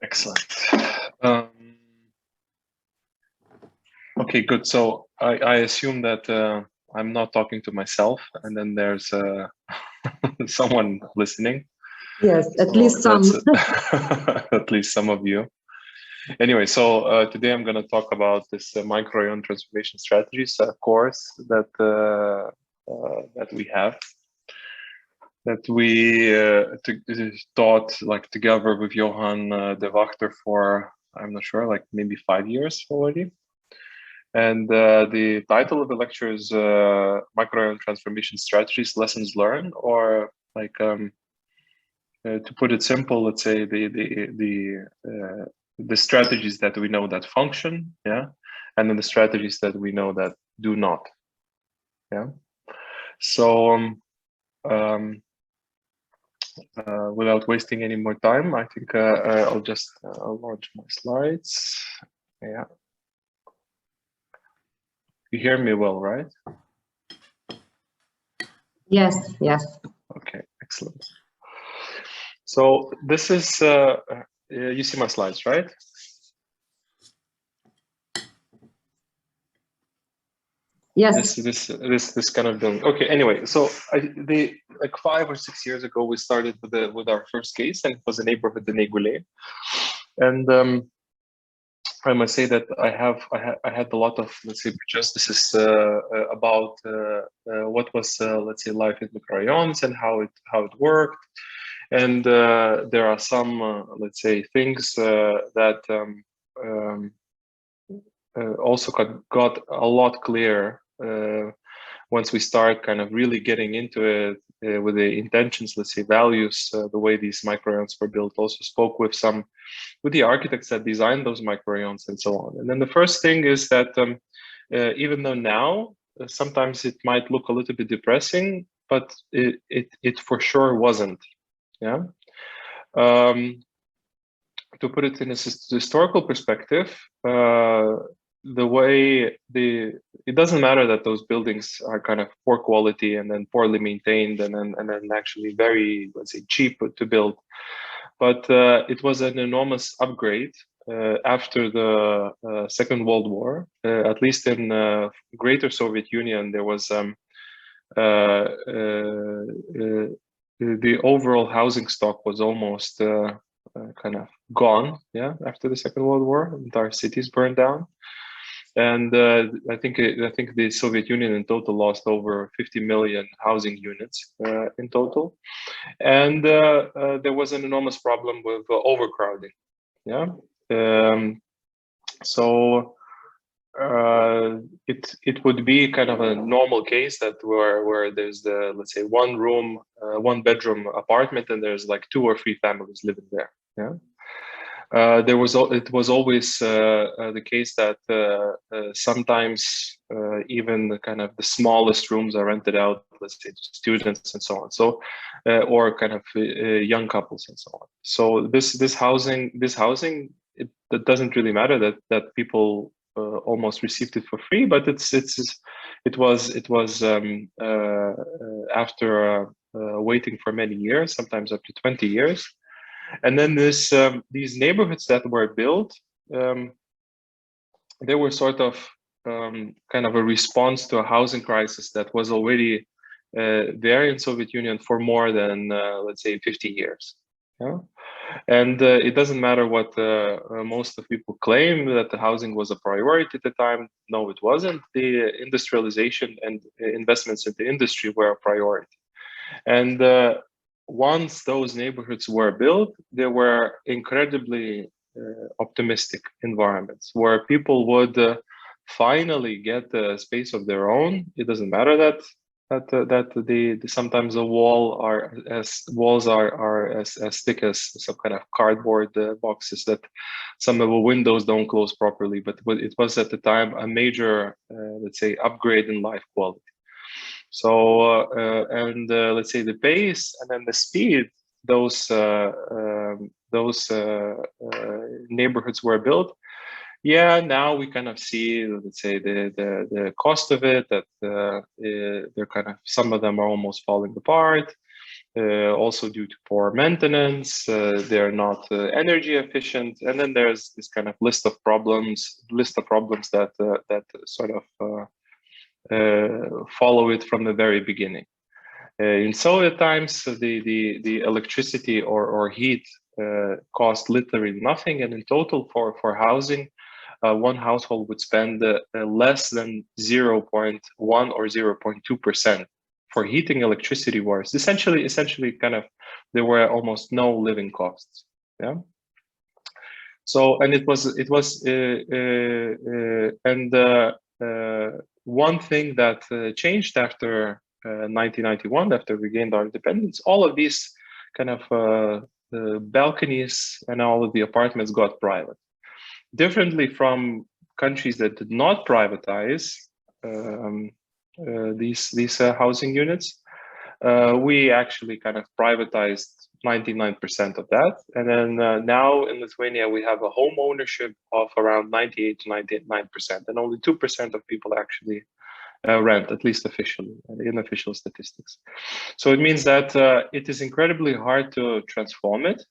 Excellent. Okay, good. So I assume that I'm not talking to myself, and then there's someone listening. Yes, at least some. At least some of you. Anyway, so today I'm going to talk about this Microrayon transformation strategies course that we have, that we taught like together with Johan de Wachter for, I'm not sure, like maybe 5 years already. And the title of the lecture is Microrayon Transformation Strategies, Lessons Learned, or like to put it simple, let's say the strategies that we know that function, yeah, and then the strategies that we know that do not, yeah. So without wasting any more time, I think I'll just launch my slides. Yeah. You hear me well, right? Yes, yes. Okay, excellent. So this is, you see my slides, right? Yes. This kind of building. Okay. Anyway, so like 5 or 6 years ago, we started with our first case, and it was a neighborhood in Égoulé. And I must say that I had a lot of, let's say, prejudices about what was let's say life in Microrayons and how it worked. And there are some let's say things that also got a lot clearer once we start kind of really getting into it with the intentions, let's say values, the way these microrayons were built. Also spoke with the architects that designed those microrayons and so on. And then the first thing is that even though now sometimes it might look a little bit depressing, but it for sure wasn't. Yeah. To put it in a historical perspective, the way it doesn't matter that those buildings are kind of poor quality and then poorly maintained and then actually very, let's say, cheap to build, but it was an enormous upgrade after the Second World War. At least in Greater Soviet Union, there was the overall housing stock was almost kind of gone, yeah, after the Second World War. Entire cities burned down. And I think the Soviet Union in total lost over 50 million housing units in total, and there was an enormous problem with overcrowding. Yeah, so it would be kind of a normal case that where there's the, let's say, one room, one bedroom apartment, and there's like 2 or 3 families living there. Yeah. It was always the case that sometimes even the kind of the smallest rooms are rented out, let's say, to students and so on. So, or kind of young couples and so on. So this housing, it doesn't really matter that people almost received it for free, but it was after waiting for many years, sometimes up to 20 years. And then these neighborhoods that were built, they were sort of kind of a response to a housing crisis that was already there in Soviet Union for more than, let's say, 50 years. Yeah? And it doesn't matter what most of people claim, that the housing was a priority at the time. No, it wasn't. The industrialization and investments in the industry were a priority. And once those neighborhoods were built, they were incredibly optimistic environments where people would finally get a space of their own. It doesn't matter that sometimes the walls are as thick as some kind of cardboard boxes, that some of the windows don't close properly, but it was at the time a major let's say upgrade in life quality. So let's say the pace and then the speed those neighborhoods were built. Yeah, now we kind of see, let's say, the cost of it, that they're kind of, some of them are almost falling apart. also due to poor maintenance. They're not energy efficient, and then there's this kind of list of problems that that sort of follow it from the very beginning. In Soviet times, the electricity or heat cost literally nothing, and in total for housing, one household would spend less than 0.1 or 0.2% for heating electricity wars. Essentially kind of, there were almost no living costs. Yeah. So, and one thing that changed after 1991, after we gained our independence, all of these kind of balconies and all of the apartments got private. Differently from countries that did not privatize these housing units, we actually kind of privatized 99% of that. And then now in Lithuania, we have a home ownership of around 98 to 99%, and only 2% of people actually rent, at least officially, in official statistics. So it means that it is incredibly hard to transform it.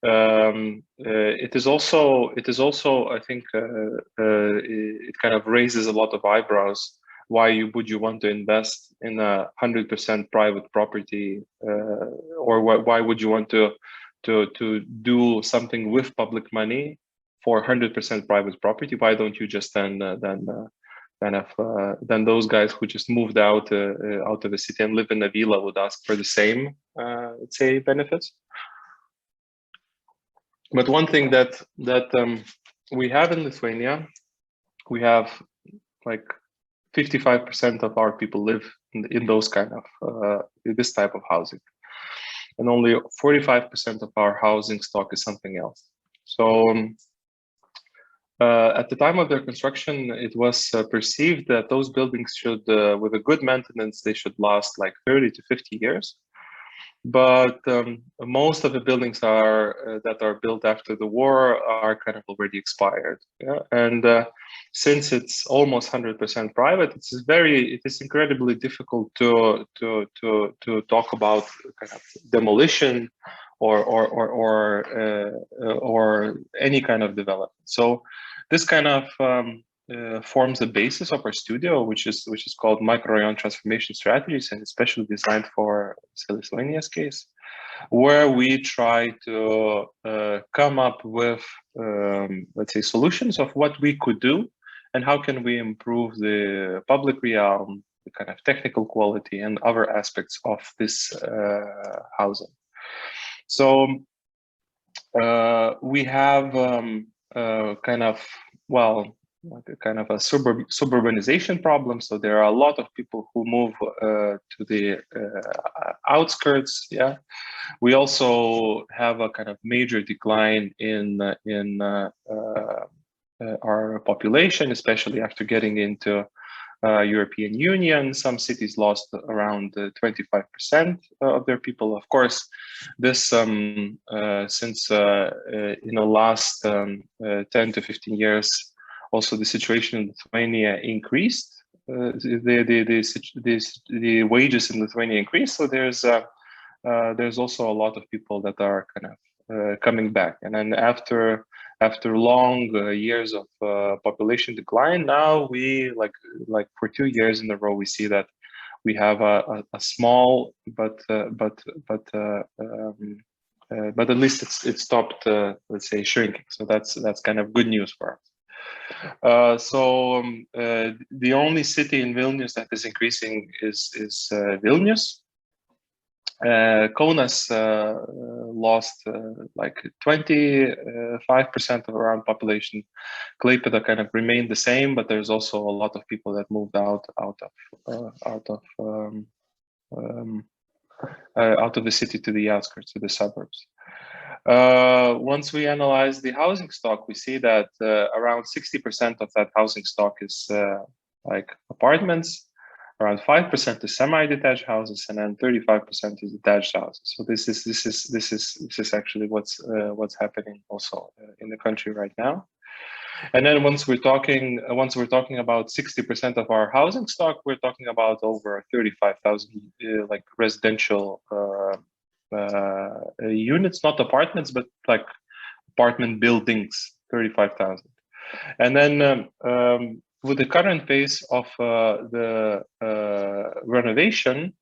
It is also, I think, it kind of raises a lot of eyebrows. Why would you want to invest in 100% private property, or why would you want to do something with public money for 100% private property? Why don't you just then those guys who just moved out of the city and live in a villa would ask for the same, let's say, benefits? But one thing that we have in Lithuania, we have like 55% of our people live in those kind of this type of housing, and only 45% of our housing stock is something else. So at the time of their construction, it was perceived that those buildings should, with a good maintenance, they should last like 30 to 50 years. But most of the buildings that are built after the war are kind of already expired. Yeah? And since it's almost 100% private, it is incredibly difficult to talk about kind of demolition or any kind of development. So this kind of forms the basis of our studio, which is called Microrayon Transformation Strategies, and especially designed for Lithuania's case, where we try to come up with, let's say, solutions of what we could do and how can we improve the public realm, the kind of technical quality and other aspects of this housing. So we have kind of a suburbanization problem. So there are a lot of people who move to the outskirts. Yeah, we also have a kind of major decline in our population, especially after getting into European Union. Some cities lost around 25% of their people. Of course, this since in the last 10 to 15 years, also the situation in Lithuania increased. The wages in Lithuania increased, so there's also a lot of people that are kind of coming back. And then after long years of population decline, now we like for 2 years in a row we see that we have a small but at least it stopped let's say shrinking. So that's kind of good news for us. The only city in Vilnius that is increasing is Vilnius. Kaunas lost like 25% of around population. Klaipėda kind of remained the same, but there's also a lot of people that moved out of the city to the outskirts, to the suburbs. Once we analyze the housing stock, we see that around 60% of that housing stock is like apartments, around 5% is semi-detached houses, and then 35% is detached houses. So this is actually what's happening also in the country right now. And then once we're talking about 60% of our housing stock, we're talking about over 35,000 like residential units, not apartments, but like apartment buildings, 35,000. And then with the current pace of the renovation,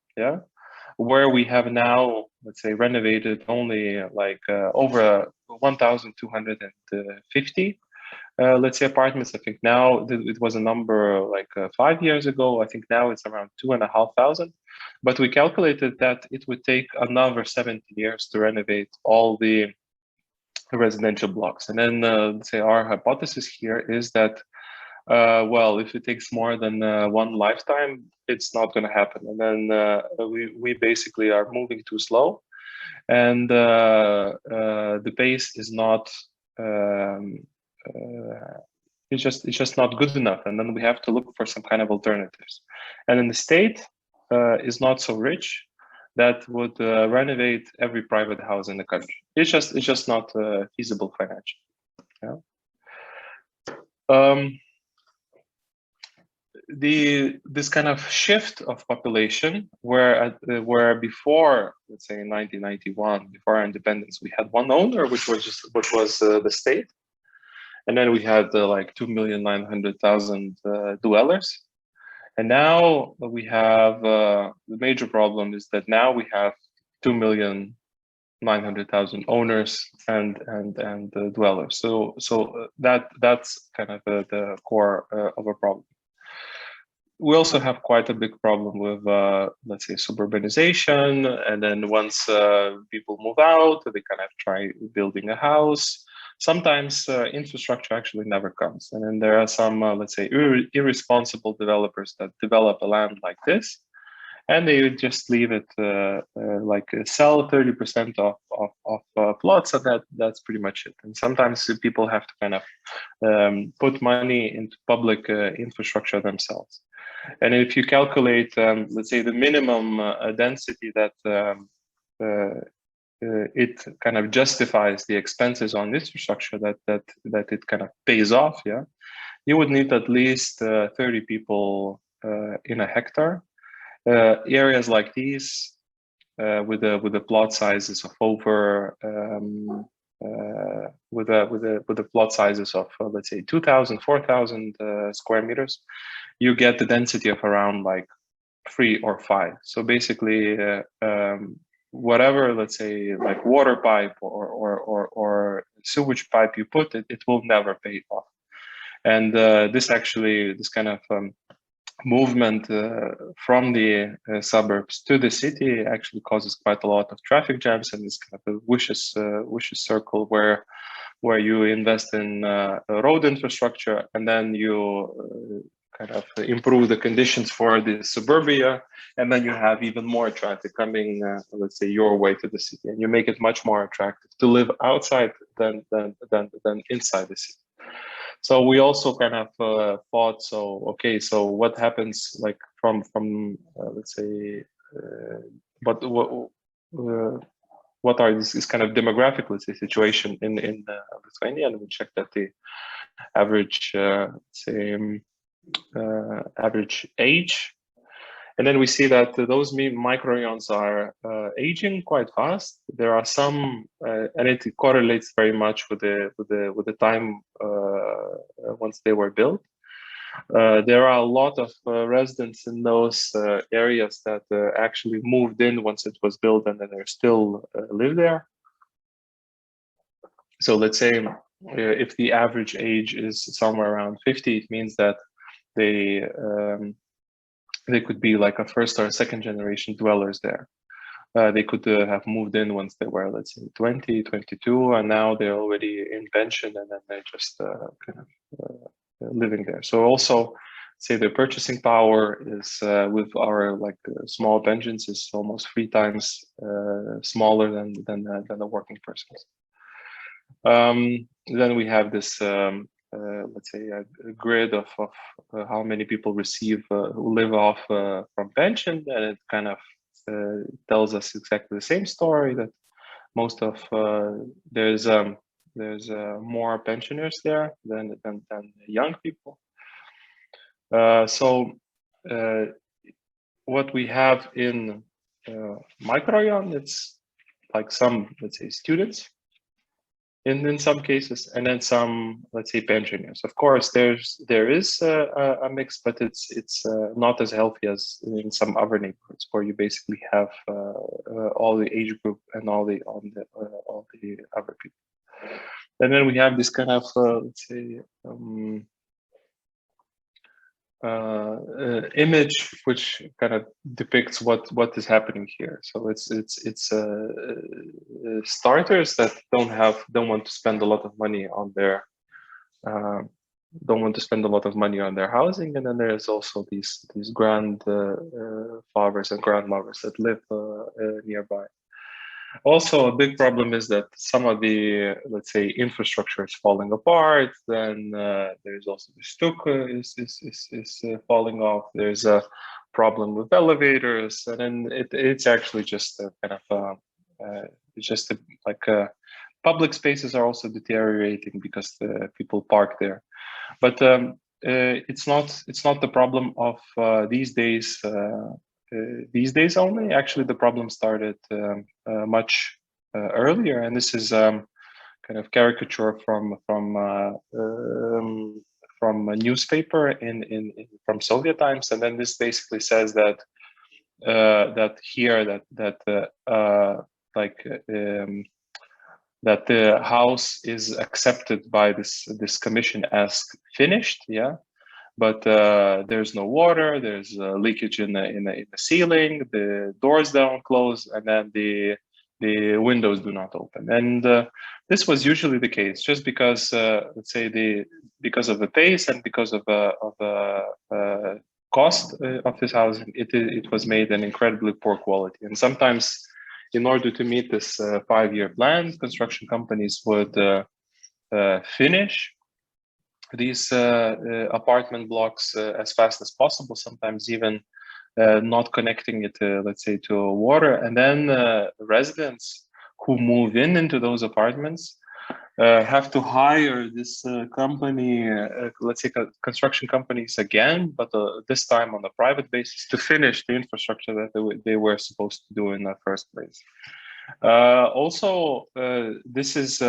where we have now, let's say, renovated only like over 1,250, let's say, apartments. I think now it was a number like 5 years ago. I think now it's around 2,500. But we calculated that it would take another 70 years to renovate all the residential blocks. And then let's say our hypothesis here is that well, if it takes more than one lifetime, it's not going to happen. And then we basically are moving too slow, and the pace is not. It's just not good enough, and then we have to look for some kind of alternatives. And then the state is not so rich that would renovate every private house in the country. It's just not feasible financially. This kind of shift of population, where before, let's say in 1991, before our independence, we had one owner, which was the state, and then we had like 2,900,000 dwellers, and now we have the major problem is that now we have 2,900,000 owners and dwellers. So that's kind of the core of a problem. We also have quite a big problem with, let's say, suburbanization. And then once people move out, they kind of try building a house. Sometimes infrastructure actually never comes. And then there are some, let's say, irresponsible developers that develop a land like this, and they would just leave it, like sell 30% of plots, and that's pretty much it. And sometimes people have to kind of put money into public infrastructure themselves. And if you calculate, let's say, the minimum density that it kind of justifies the expenses on infrastructure that it kind of pays off, you would need at least 30 people in a hectare. Areas like these, with the plot sizes of over with the plot sizes of let's say 2,000, 4,000 square meters, you get the density of around like 3 or 5. So basically, whatever, let's say, like water pipe or sewage pipe you put, it will never pay off. And this kind of movement from the suburbs to the city actually causes quite a lot of traffic jams, and this kind of a vicious circle where you invest in road infrastructure, and then you kind of improve the conditions for the suburbia, and then you have even more traffic coming, let's say, your way to the city, and you make it much more attractive to live outside than inside the city. So we also kind of thought, so okay, so what happens like from let's say, what are this kind of demographic, let's say, situation in Lithuania, and we checked that the average average age, and then we see that those microrayons are aging quite fast. There are some, and it correlates very much with the time once they were built. There are a lot of residents in those areas that actually moved in once it was built, and then they still live there. So let's say if the average age is somewhere around 50, it means that they could be like a first or second generation dwellers there. They could have moved in once they were, let's say, 20, 22, and now they're already in pension, and then they're just kind of living there. So also, say the purchasing power is with our like small pensions is almost 3 times smaller than the working person's. Then we have this let's say a grid of how many people receive who live off from pension, and it kind of tells us exactly the same story, that most of there's There's more pensioners there than young people. So what we have in Microrayon, it's like some, let's say, students in some cases, and then some, let's say, pensioners. Of course, there is a mix, but it's not as healthy as in some other neighborhoods where you basically have all the age group and all the other people. And then we have this kind of let's say image which kind of depicts what is happening here. So it's starters that don't want to spend a lot of money on their housing, and then there's also these grandfathers and grandmothers that live nearby. Also, a big problem is that some of the, let's say, infrastructure is falling apart. Then there's also the stuk is falling off. There's a problem with elevators, and then it's actually just a kind of public spaces are also deteriorating because the people park there. But it's not the problem of these days. These days only. Actually, the problem started much earlier, and this is kind of caricature from a newspaper from Soviet times, and then this basically says that that the house is accepted by this commission as finished, yeah. But there's no water, there's leakage in the ceiling, the doors don't close, and then the windows do not open. And this was usually the case, just because, let's say, because of the pace and because of the cost of this housing, it was made in incredibly poor quality. And sometimes, in order to meet this 5-year plan, construction companies would finish these apartment blocks as fast as possible, sometimes even not connecting it, let's say, to water. And then residents who move into those apartments have to hire this company, let's say construction companies again, but this time on a private basis, to finish the infrastructure that they were supposed to do in the first place. Also, this is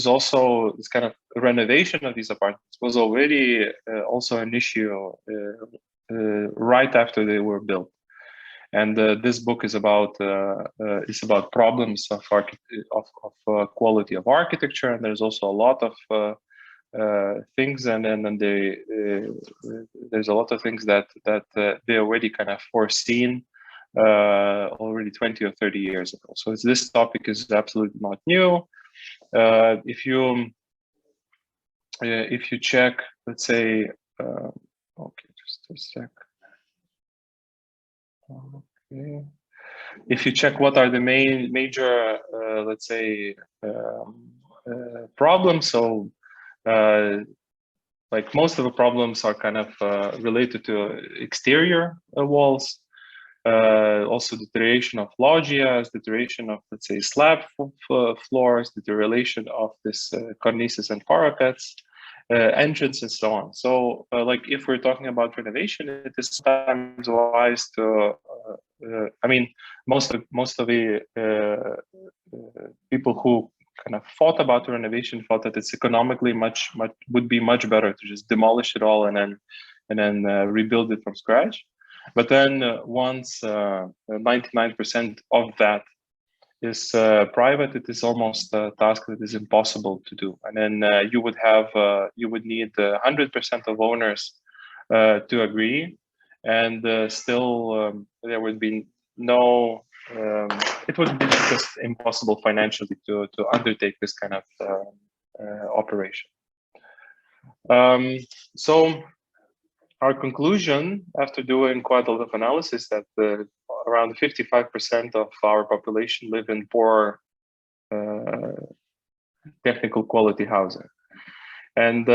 also this kind of renovation of these apartments was already also an issue right after they were built. And this book is about problems of quality of architecture, and there's also a lot of things, and then there's a lot of things that they already kind of foreseen already 20 or 30 years ago. So this topic is absolutely not new. If you check, let's say, okay, just a sec. Okay. If you check what are the major, let's say, problems, so like most of the problems are kind of related to exterior walls. Also deterioration of loggias, deterioration of, let's say, slab floors, deterioration of this cornices and parapets, entrance, and so on. So like if we're talking about renovation, it is sometimes wise to I mean, most of the people who kind of thought about renovation thought that it's economically would be much better to just demolish it all and then rebuild it from scratch. But then once 99% of that is private, it is almost a task that is impossible to do. And then you would need 100% of owners to agree, and still there would be no. It would be just impossible financially to undertake this kind of operation. So our conclusion, after doing quite a lot of analysis, that around 55% of our population live in poor technical quality housing, and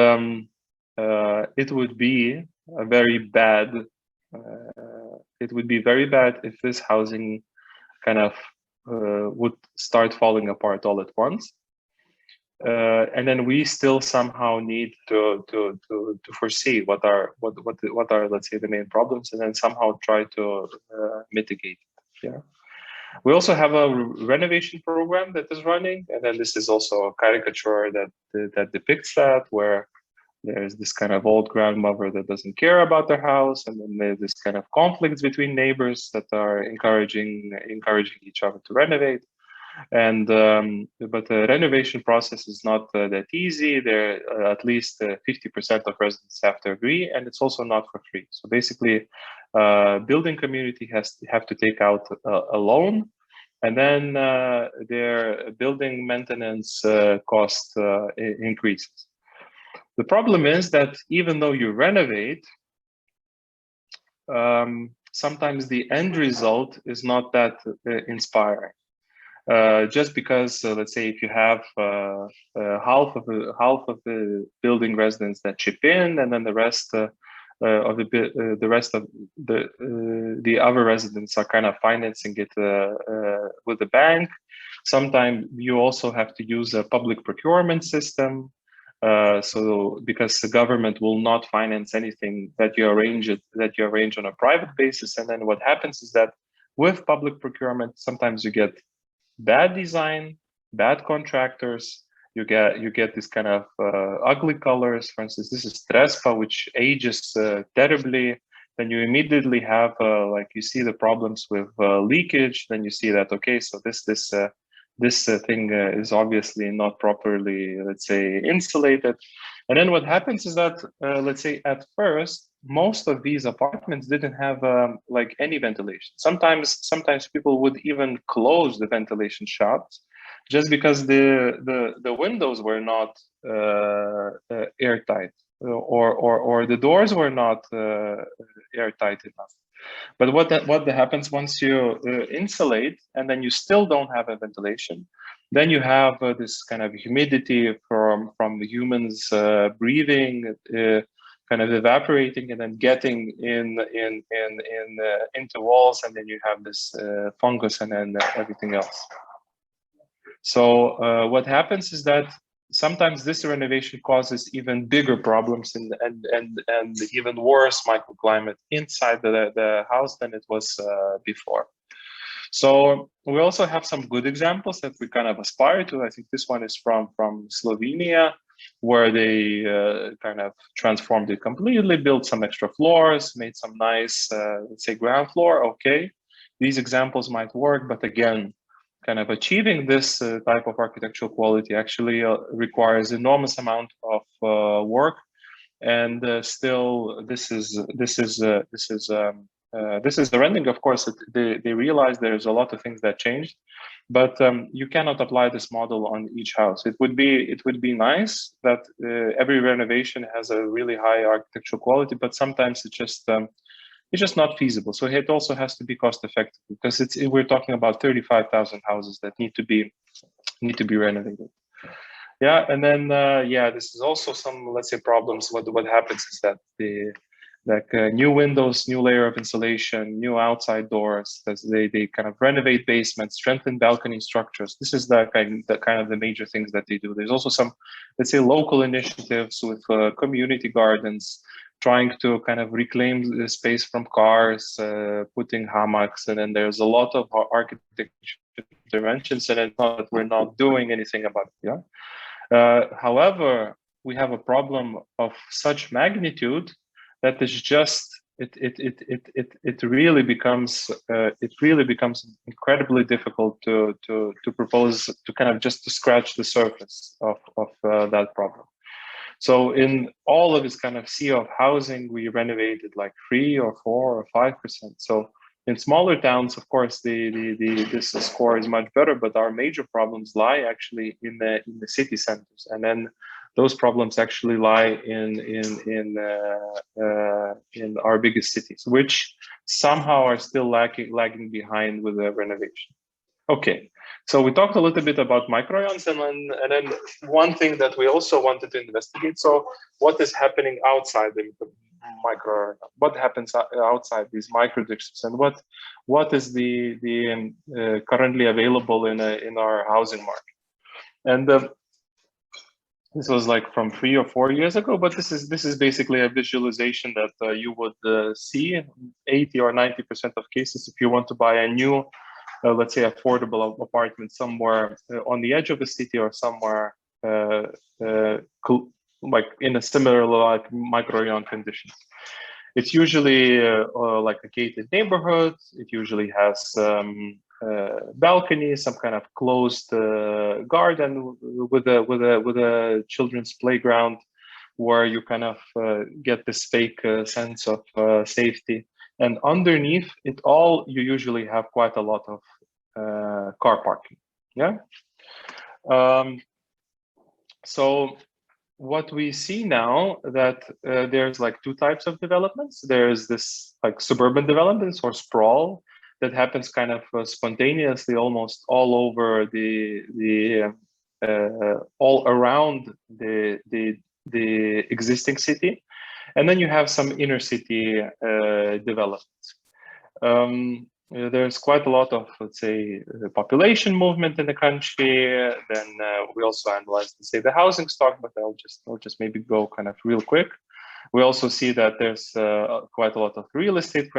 it would be very bad if this housing kind of would start falling apart all at once. and then we still somehow need to foresee what are let's say the main problems, and then somehow try to mitigate it. Yeah. We also have a renovation program that is running, and then this is also a caricature that depicts that, where there's this kind of old grandmother that doesn't care about their house, and then there's this kind of conflicts between neighbors that are encouraging each other to renovate. And but the renovation process is not that easy. There at least 50% of residents have to agree, and it's also not for free. So basically, building community have to take out a loan, and then their building maintenance cost increases. The problem is that even though you renovate, sometimes the end result is not that inspiring. Just because, let's say, if you have half of the building residents that chip in, and then the rest of the other residents are kind of financing it with the bank. Sometimes you also have to use a public procurement system. So because the government will not finance anything that you arrange on a private basis, and then what happens is that with public procurement, sometimes you get bad design, bad contractors. You get this kind of ugly colors. For instance, this is Trespa, which ages terribly. Then you immediately have like you see the problems with leakage. Then you see that, okay, so this thing is obviously not properly, let's say, insulated. And then what happens is that, let's say, at first, most of these apartments didn't have like any ventilation. Sometimes people would even close the ventilation shafts just because the windows were not airtight, or the doors were not airtight enough. But what happens once you insulate and then you still don't have a ventilation, then you have this kind of humidity from the humans breathing, kind of evaporating and then getting into walls, and then you have this fungus and then everything else. So what happens is that sometimes this renovation causes even bigger problems and even worse microclimate inside the house than it was before. So we also have some good examples that we kind of aspire to. I think this one is from Slovenia, where they kind of transformed it completely, built some extra floors, made some nice, let's say, ground floor. Okay, these examples might work, but again, kind of achieving this type of architectural quality actually requires enormous amount of work, and still this is the rendering. Of course, they realize there's a lot of things that changed, but you cannot apply this model on each house. It would be nice that every renovation has a really high architectural quality, but sometimes it's just not feasible. So it also has to be cost effective, because we're talking about 35,000 houses that need to be renovated. Yeah, and then yeah, this is also some, let's say, problems. What happens is that new windows, new layer of insulation, new outside doors. They kind of renovate basements, strengthen balcony structures. This is the kind of the major things that they do. There's also some, let's say, local initiatives with community gardens, trying to kind of reclaim the space from cars, putting hammocks, and then there's a lot of architecture interventions, and it's not that we're not doing anything about it. Yeah. However, we have a problem of such magnitude that is just it really becomes incredibly difficult to propose, to kind of just to scratch the surface of that problem. So in all of this kind of sea of housing, we renovated like 3 or 4 or 5%. So in smaller towns, of course, this score is much better, but our major problems lie actually in the city centers, and then those problems actually lie in our biggest cities, which somehow are still lagging behind with the renovation. Okay, so we talked a little bit about microrayons, and then one thing that we also wanted to investigate. So what is happening outside the microrayon? What happens outside these microdistricts, and what is the currently available in our housing market? And This was like from 3 or 4 years ago, but this is basically a visualization that you would see in 80 or 90% of cases if you want to buy a new, let's say, affordable apartment somewhere on the edge of the city or somewhere like in a similar like microrayon conditions. It's usually like a gated neighborhood. It usually has balcony, some kind of closed garden with a children's playground, where you kind of get this fake sense of safety. And underneath it all, you usually have quite a lot of car parking. Yeah. So what we see now that there's like two types of developments. There's this like suburban developments or sprawl that happens kind of spontaneously almost all over all around the existing city. And then you have some inner city developments. There's quite a lot of, let's say, population movement in the country. Then we also analyze, let's say, the housing stock, but I'll just maybe go kind of real quick. We also see that there's quite a lot of real estate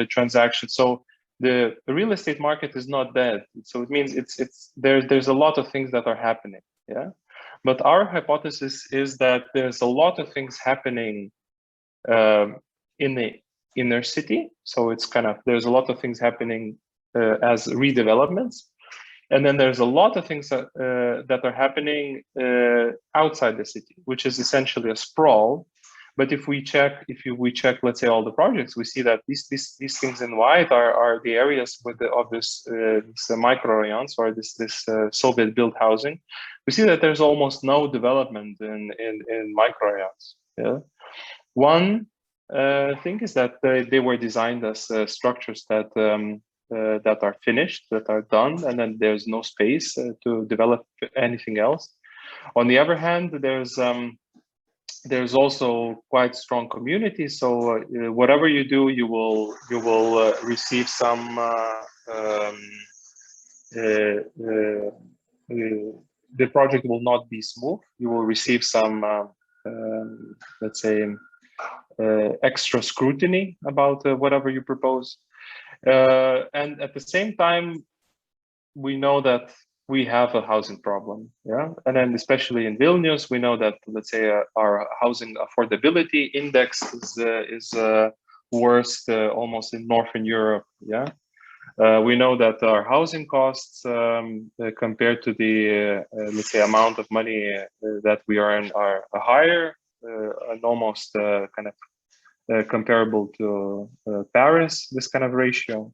transactions. So the real estate market is not dead. So it means there's a lot of things that are happening. Yeah, but our hypothesis is that there's a lot of things happening in the inner city. So it's kind of, there's a lot of things happening as redevelopments. And then there's a lot of things that are happening outside the city, which is essentially a sprawl. But if we check, let's say, all the projects, we see that these things in white are the areas of this microrayons or this Soviet-built housing. We see that there's almost no development in microrayons. Yeah. One thing is that they were designed as structures that are finished, that are done, and then there's no space to develop anything else. On the other hand, there's also quite strong community. So whatever you do, you will receive some. The project will not be smooth. You will receive some, let's say, extra scrutiny about whatever you propose. And at the same time, we know that we have a housing problem. Yeah. And then especially in Vilnius, we know that, let's say, our housing affordability index is worst almost in Northern Europe. Yeah. We know that our housing costs compared to the, let's say, amount of money that we earn are higher and almost kind of comparable to Paris, this kind of ratio.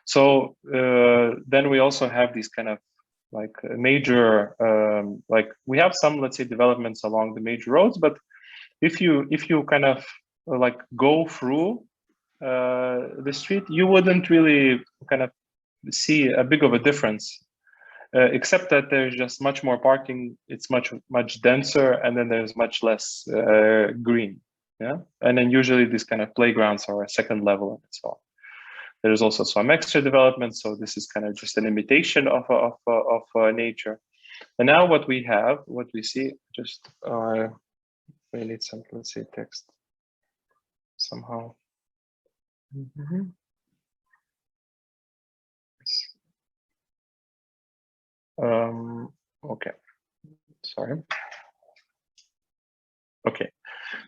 So then we also have these kind of like major, like we have some, let's say, developments along the major roads, but if you kind of like go through the street, you wouldn't really kind of see a big of a difference, except that there's just much more parking. It's much denser, and then there's much less green. Yeah, and then usually these kind of playgrounds are a second level and so on. There's also some extra development, so this is kind of just an imitation of nature. And now what we see, just we need some, let's say, text somehow. Mm-hmm. Okay, sorry. Okay,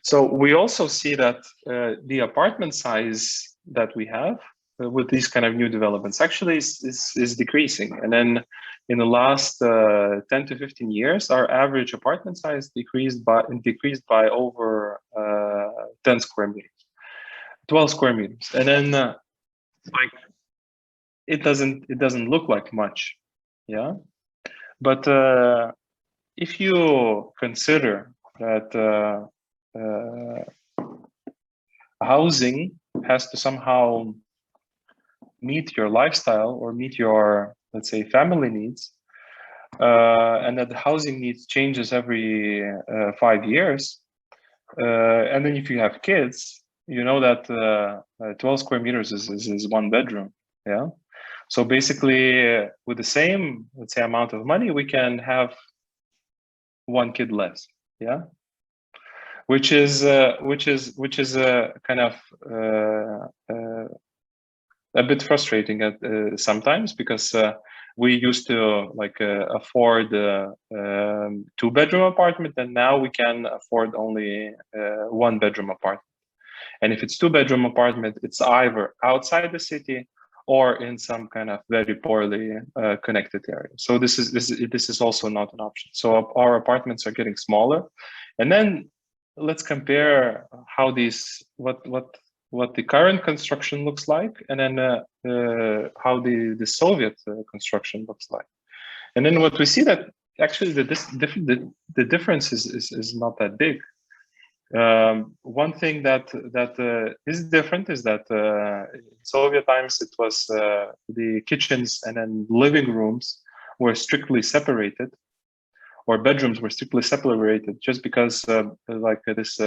so we also see that the apartment size that we have with these kind of new developments actually is decreasing. And then in the last 10 to 15 years, our average apartment size decreased by over 10 square meters, 12 square meters. And then like it doesn't look like much, yeah. But if you consider that housing has to somehow meet your lifestyle or meet your, let's say, family needs, and that the housing needs changes every 5 years, and then if you have kids, you know that 12 square meters is one bedroom. Yeah. So basically, with the same, let's say, amount of money, we can have one kid less. Yeah, which is a kind of a bit frustrating at sometimes, because we used to like afford a 2-bedroom apartment, and now we can afford only 1-bedroom apartment. And if it's 2-bedroom apartment, it's either outside the city or in some kind of very poorly connected area. So this is also not an option. So our apartments are getting smaller. And then let's compare how these what the current construction looks like, and then how the Soviet construction looks like. And then what we see that actually the difference is not that big. One thing that is different is that in Soviet times it was the kitchens and then living rooms were strictly separated, or bedrooms were strictly separated, just because like this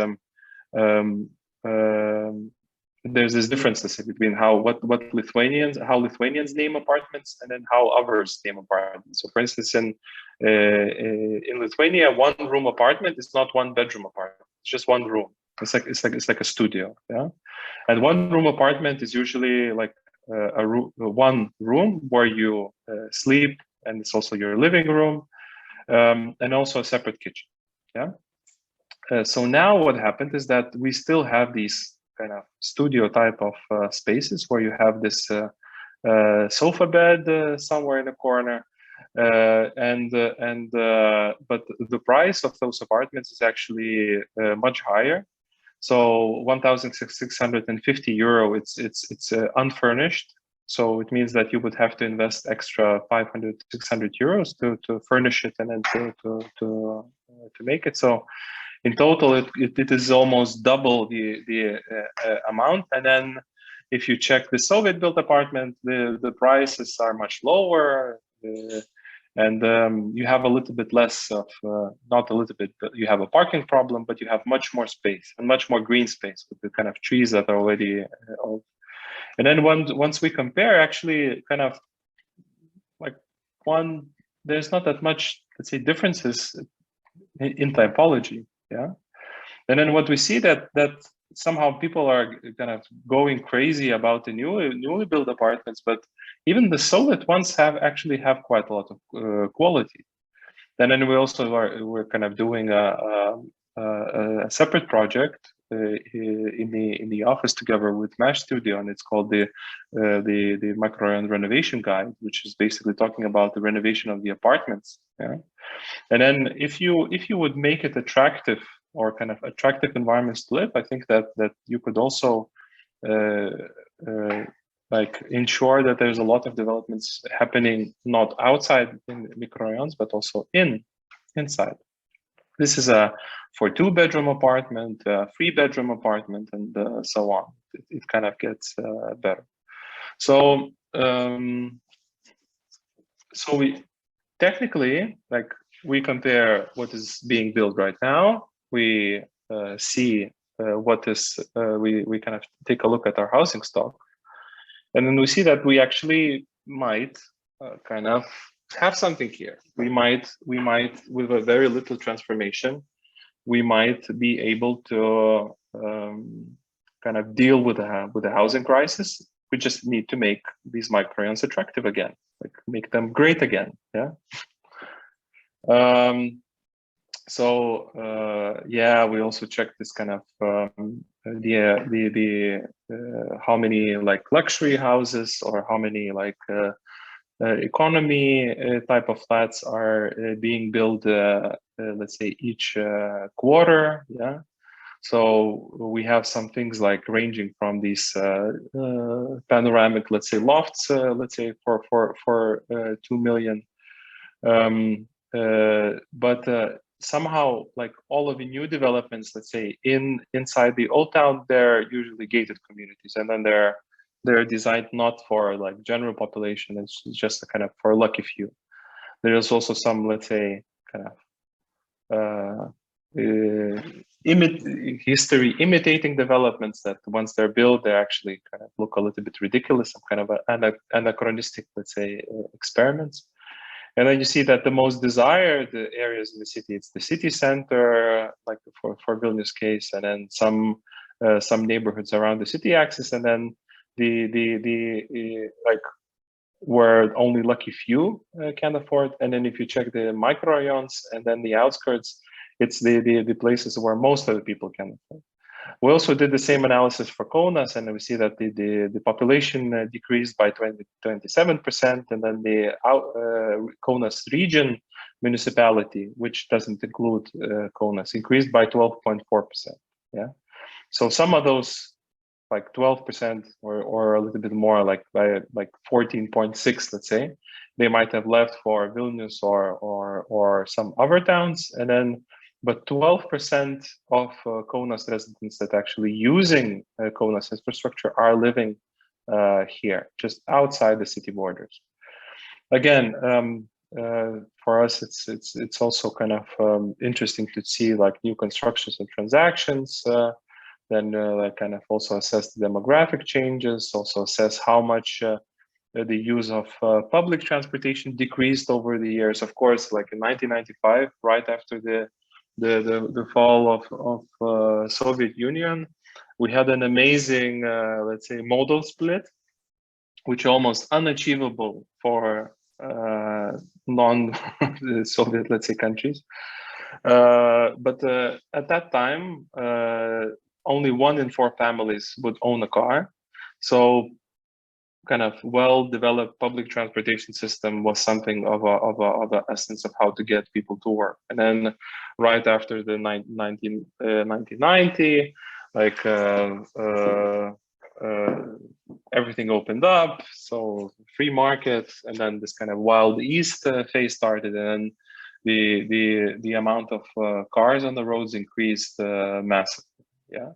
there's this difference between how Lithuanians name apartments and then how others name apartments. So for instance, in Lithuania, 1-room apartment is not 1-bedroom apartment. It's just 1 room. It's like a studio. Yeah, and 1-room apartment is usually like one room where you sleep, and it's also your living room, and also a separate kitchen. Yeah. So now what happened is that we still have these kind of studio type of spaces where you have this sofa bed somewhere in the corner, but the price of those apartments is actually much higher. So 1,650 euro. It's unfurnished. So it means that you would have to invest extra 500, 600 euros to furnish it and then to make it. So in total, it is almost double the amount. And then if you check the Soviet-built apartment, the prices are much lower, and you have a little bit less of, not a little bit, but you have a parking problem, but you have much more space and much more green space with the kind of trees that are already old. And then once we compare, actually, kind of like there's not that much, let's say, differences in typology. Yeah, and then what we see that somehow people are kind of going crazy about the newly built apartments, but even the Soviet ones actually have quite a lot of quality. And then we're kind of doing a separate project in the office together with Mesh Studio, and it's called the Microrayon Renovation Guide, which is basically talking about the renovation of the apartments. Yeah. And then if you would make it attractive, or kind of attractive environments to live, I think that you could also like ensure that there's a lot of developments happening not outside in microrayons, but also inside. This is a 2-bedroom apartment, 3-bedroom apartment, and so on. It kind of gets better. So so we technically, like, we compare what is being built right now. We see what is, we kind of take a look at our housing stock, and then we see that we actually might kind of have something here. We might, with a very little transformation, we might be able to kind of deal with the housing crisis. We just need to make these microrayons attractive again, like make them great again. Yeah. Yeah, we also checked this kind of how many like luxury houses or how many like economy type of flats are being built, let's say each quarter. Yeah. So we have some things like ranging from these panoramic, let's say lofts, let's say for 2 million. But somehow, like all of the new developments, let's say inside the old town, they're usually gated communities, and then they're designed not for like general population. It's just a kind of for a lucky few. There's also some, let's say, kind of history imitating developments that once they're built, they actually kind of look a little bit ridiculous, some kind of anachronistic, let's say, experiments. And then you see that the most desired areas in the city, it's the city center, like for Vilnius case, and then some neighborhoods around the city axis, and then the like where only lucky few can afford. And then if you check the microrayons and then the outskirts, it's the places where most of the people can afford. We also did the same analysis for Kaunas, and we see that the population decreased by 27%, and then the Kaunas region municipality, which doesn't include Kaunas, increased by 12.4%. Yeah, so some of those like 12% or a little bit more, like by like 14.6, let's say, they might have left for Vilnius or some other towns, and then but 12% of Kaunas residents that actually using Kaunas infrastructure are living here, just outside the city borders. Again, for us, it's also kind of interesting to see like new constructions and transactions. Then like kind of also assess the demographic changes, also assess how much the use of public transportation decreased over the years. Of course, like in 1995, right after the fall of Soviet Union, we had an amazing, let's say, modal split, which almost unachievable for non-Soviet, let's say, countries. But at that time, only 1 in 4 families would own a car. So kind of well-developed public transportation system was something of a essence of how to get people to work. And then right after the 1990, like everything opened up, so free market, and then this kind of wild east phase started, and the amount of cars on the roads increased massively. Yeah,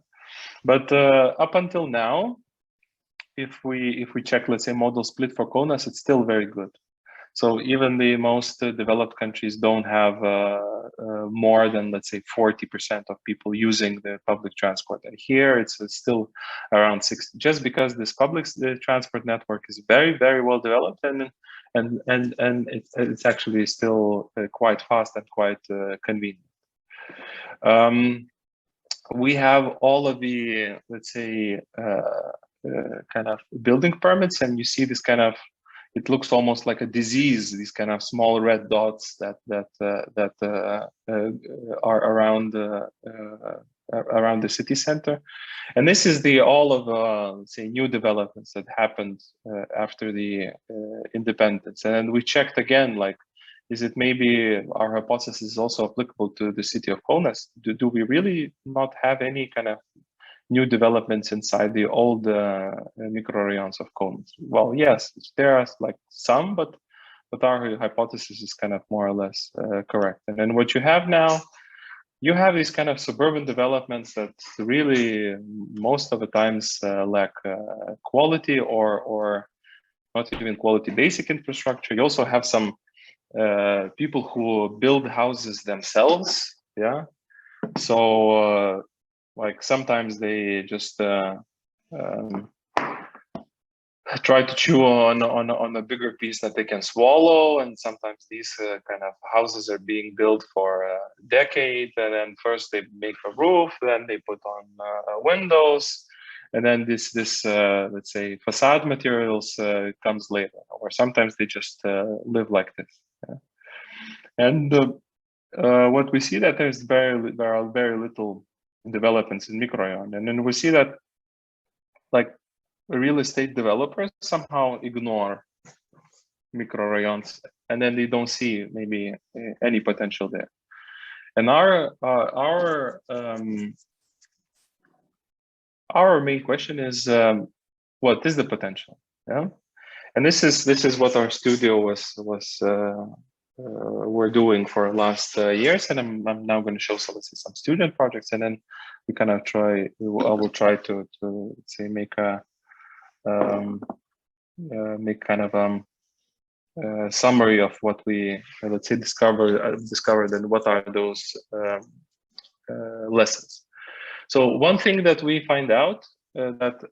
but up until now, if we check, let's say, modal split for Kaunas, it's still very good. So even the most developed countries don't have more than, let's say, 40% of people using the public transport. And here it's still around 60%, just because this public transport network is very, very well developed, and it's actually still quite fast and quite convenient. We have all of the, let's say, kind of building permits, and you see this kind of, it looks almost like a disease, these kind of small red dots that are around around the city center. And this is all of say new developments that happened after the independence. And we checked again, like, is it maybe our hypothesis is also applicable to the city of Kaunas? Do we really not have any kind of new developments inside the old microrayons of Kaunas? Well, yes, there are like some, but our hypothesis is kind of more or less correct. And then what you have now, you have these kind of suburban developments that really most of the times lack quality or not even quality basic infrastructure. You also have some people who build houses themselves. Yeah, so like sometimes they just try to chew on a bigger piece that they can swallow, and sometimes these kind of houses are being built for a decade, and then first they make a roof, then they put on windows, and then this let's say facade materials comes later, or sometimes they just live like this. Yeah. And what we see that there are very little developments in Microrayon, and then we see that like real estate developers somehow ignore microrayons, and then they don't see maybe any potential there. And our main question is, what is the potential? Yeah, and this is what our studio we're doing for the last years, and I'm now going to show some student projects, and then we kind of I will try to say make a make kind of summary of what we let's say discovered, and what are those lessons. So one thing that we find out that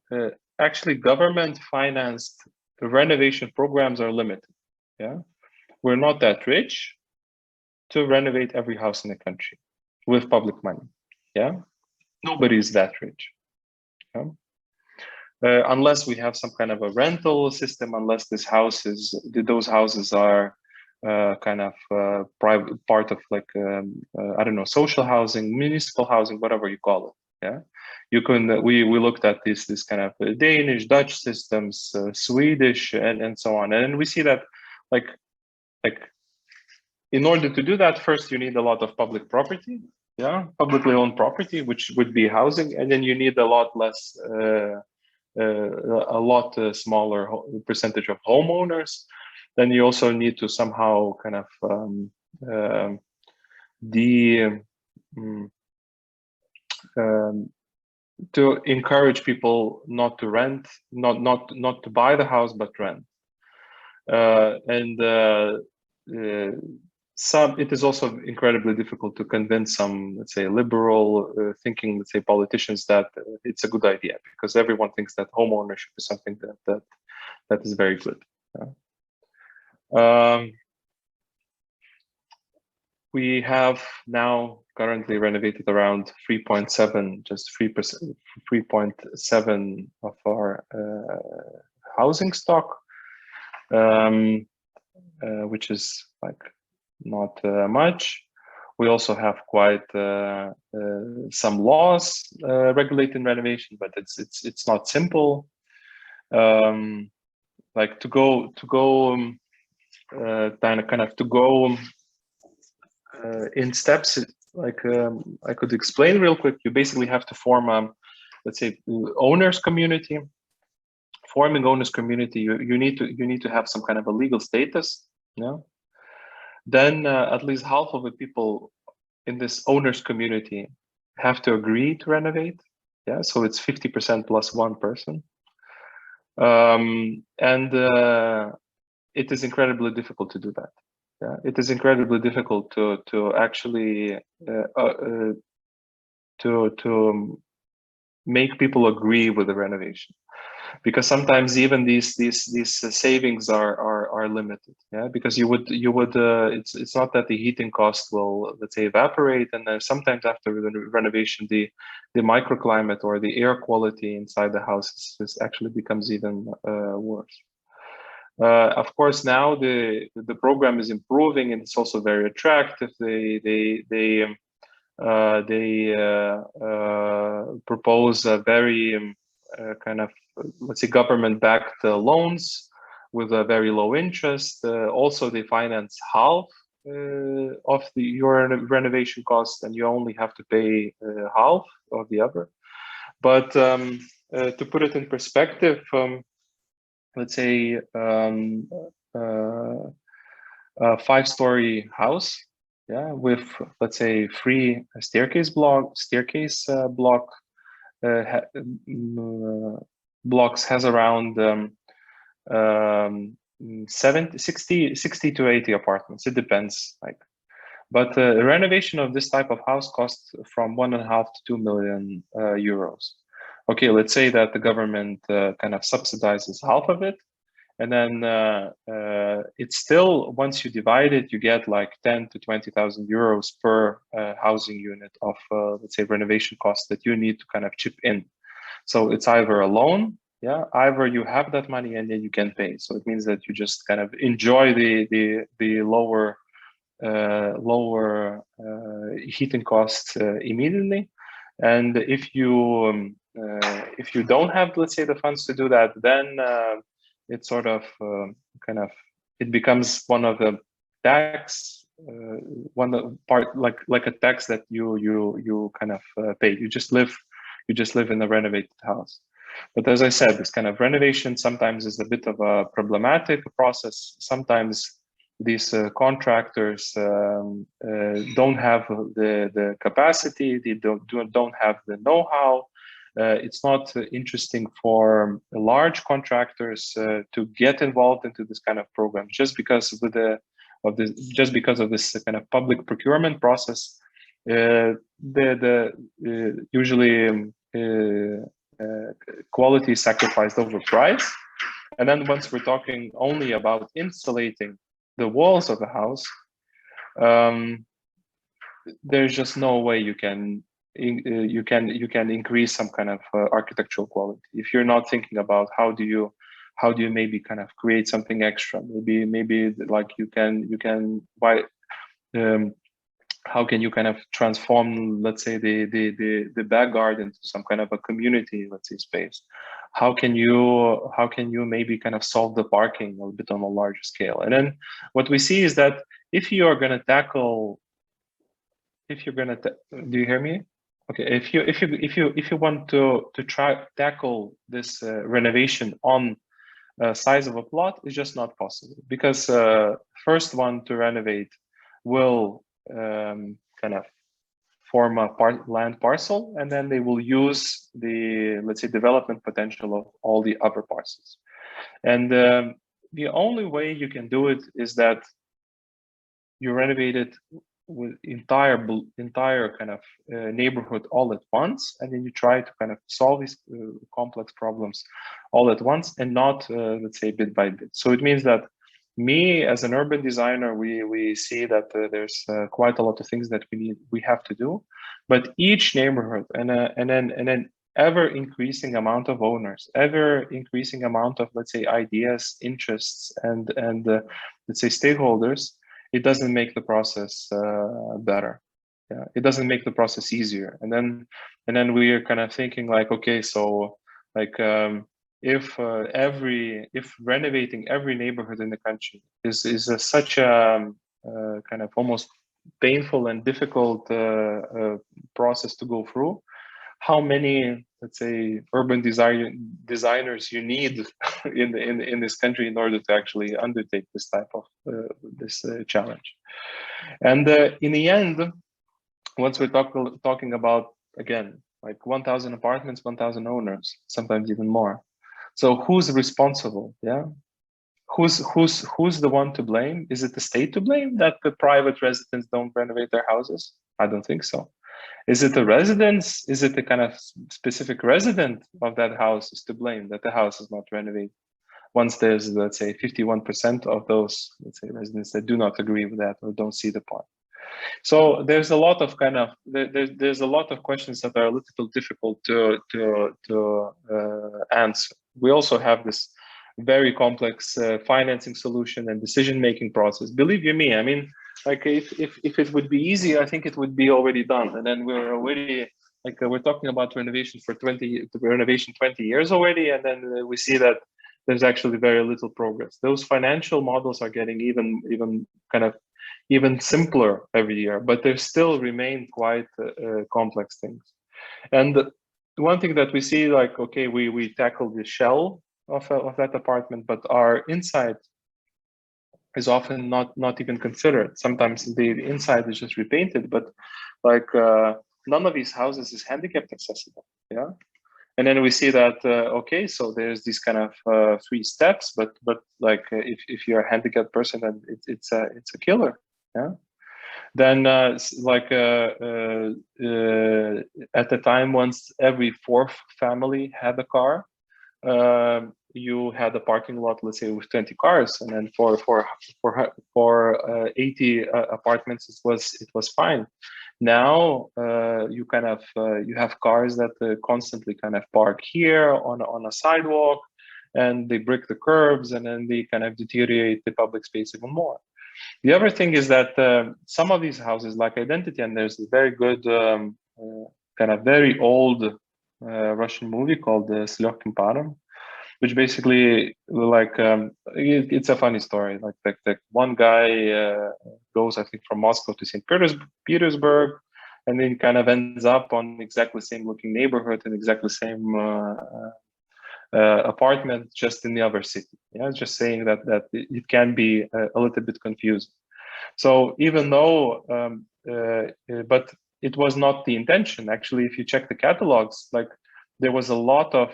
actually government financed renovation programs are limited. Yeah. we're not that rich to renovate every house in the country with public money. Yeah, nobody's that rich. Yeah? Unless we have some kind of a rental system, unless those houses are kind of private, part of like I don't know, social housing, municipal housing, whatever you call it. Yeah, you can. We looked at this kind of Danish, Dutch systems, Swedish, and so on, and we see that like in order to do that, first you need a lot of public property. Yeah, publicly owned property, which would be housing, and then you need a lot less. A lot smaller percentage of homeowners. Then you also need to somehow kind of to encourage people not to rent, not to buy the house, but rent. It is also incredibly difficult to convince some, let's say, liberal thinking, let's say, politicians that it's a good idea, because everyone thinks that home ownership is something that is very good. We have now currently renovated around 3.7, just 3%, 3.7 of our housing stock, which is like not much. We also have quite some laws regulating renovation, but it's not simple. Like to go in steps. Like I could explain real quick. You basically have to form let's say owners community. Forming owners community, you need to have some kind of a legal status. Yeah. Then at least half of the people in this owners community have to agree to renovate. Yeah, so it's 50% plus one person. And it is incredibly difficult to do that. Yeah, it is incredibly difficult to actually to make people agree with the renovation, because sometimes even these savings are limited. Yeah, because you would it's not that the heating cost will, let's say, evaporate, and then sometimes after the renovation the microclimate or the air quality inside the house actually becomes even worse. Of course, now the program is improving, and it's also very attractive. They propose a very kind of, let's say, government-backed loans with a very low interest. Also, they finance half of your renovation cost, and you only have to pay half of the other. But to put it in perspective, let's say a 5-story house, yeah, with, let's say, 3 staircase blocks has around 60 to 80 apartments. It depends. But the renovation of this type of house costs from 1.5 to 2 million euros. Okay, let's say that the government kind of subsidizes half of it, and then it's still, once you divide it, you get like 10 to 20,000 euros per housing unit of, let's say, renovation costs that you need to kind of chip in. So it's either a loan, yeah, either you have that money and then you can pay. So it means that you just kind of enjoy the lower heating costs immediately. And if you don't have, let's say, the funds to do that, then it's sort of it becomes one of the tax, part like a tax that you kind of pay. You just live in a renovated house. But as I said, this kind of renovation sometimes is a bit of a problematic process. Sometimes these contractors don't have the capacity, they don't have the know-how. It's not interesting for large contractors to get involved into this kind of program, just because of this kind of public procurement process. Usually quality is sacrificed over price. And then once we're talking only about insulating the walls of the house, there's just no way you can increase some kind of architectural quality if you're not thinking about how do you maybe kind of create something extra. Maybe like you can buy. How can you kind of transform, let's say, the back garden to some kind of a community, let's say, space? How can you maybe kind of solve the parking a bit on a larger scale? And then what we see is that if you are going to tackle, do you hear me? Okay, if you want to try tackle this renovation on size of a plot, is just not possible, because first one to renovate will kind of form a land parcel, and then they will use the, let's say, development potential of all the other parcels. And the only way you can do it is that you renovate it with entire kind of neighborhood all at once, and then you try to kind of solve these complex problems all at once, and not let's say bit by bit. So it means that me as an urban designer, we see that there's quite a lot of things that we have to do, but each neighborhood and then ever increasing amount of owners, ever increasing amount of, let's say, ideas, interests, and let's say stakeholders, it doesn't make the process better. Yeah, it doesn't make the process easier. And then we are kind of thinking like, okay, so like if renovating every neighborhood in the country is such a kind of almost painful and difficult process to go through, how many, let's say, urban designers you need in this country in order to actually undertake this type of challenge? And in the end, once we're talking about, again, like 1,000 apartments, 1,000 owners, sometimes even more. So who's responsible? Yeah, who's the one to blame? Is it the state to blame that the private residents don't renovate their houses? I don't think so. Is it the residents? Is it the kind of specific resident of that house is to blame that the house is not renovated? Once there's, let's say, 51% of those, let's say, residents that do not agree with that or don't see the point. So there's a lot of kind of there's a lot of questions that are a little difficult to answer. We also have this very complex financing solution and decision-making process. Believe you me, I mean, like if it would be easy, I think it would be already done. And then we're already like we're talking about renovation for 20 years already, and then we see that there's actually very little progress. Those financial models are getting even simpler every year, but they still remain quite complex things. And one thing that we see, like, okay, we tackle the shell of that apartment, but our inside is often not even considered. Sometimes the inside is just repainted, but like none of these houses is handicapped accessible. Yeah. And then we see that okay, so there's these kind of 3 steps, but like if you're a handicapped person, then it's a killer. Yeah. Then like at the time, once every 4th family had a car, you had a parking lot, let's say, with 20 cars, and then for 80 apartments, it was fine. Now you kind of you have cars that constantly kind of park here on a sidewalk, and they break the curbs, and then they kind of deteriorate the public space even more. The other thing is that some of these houses, like Identity, and there's a very good kind of very old Russian movie called S легким паром, which basically, like, it's a funny story. Like one guy goes, I think, from Moscow to St. Petersburg, and then kind of ends up on exactly the same looking neighborhood and exactly the same apartment, just in the other city. Yeah, just saying that it can be a little bit confusing. So even though, but it was not the intention. Actually, if you check the catalogs, like there was a lot of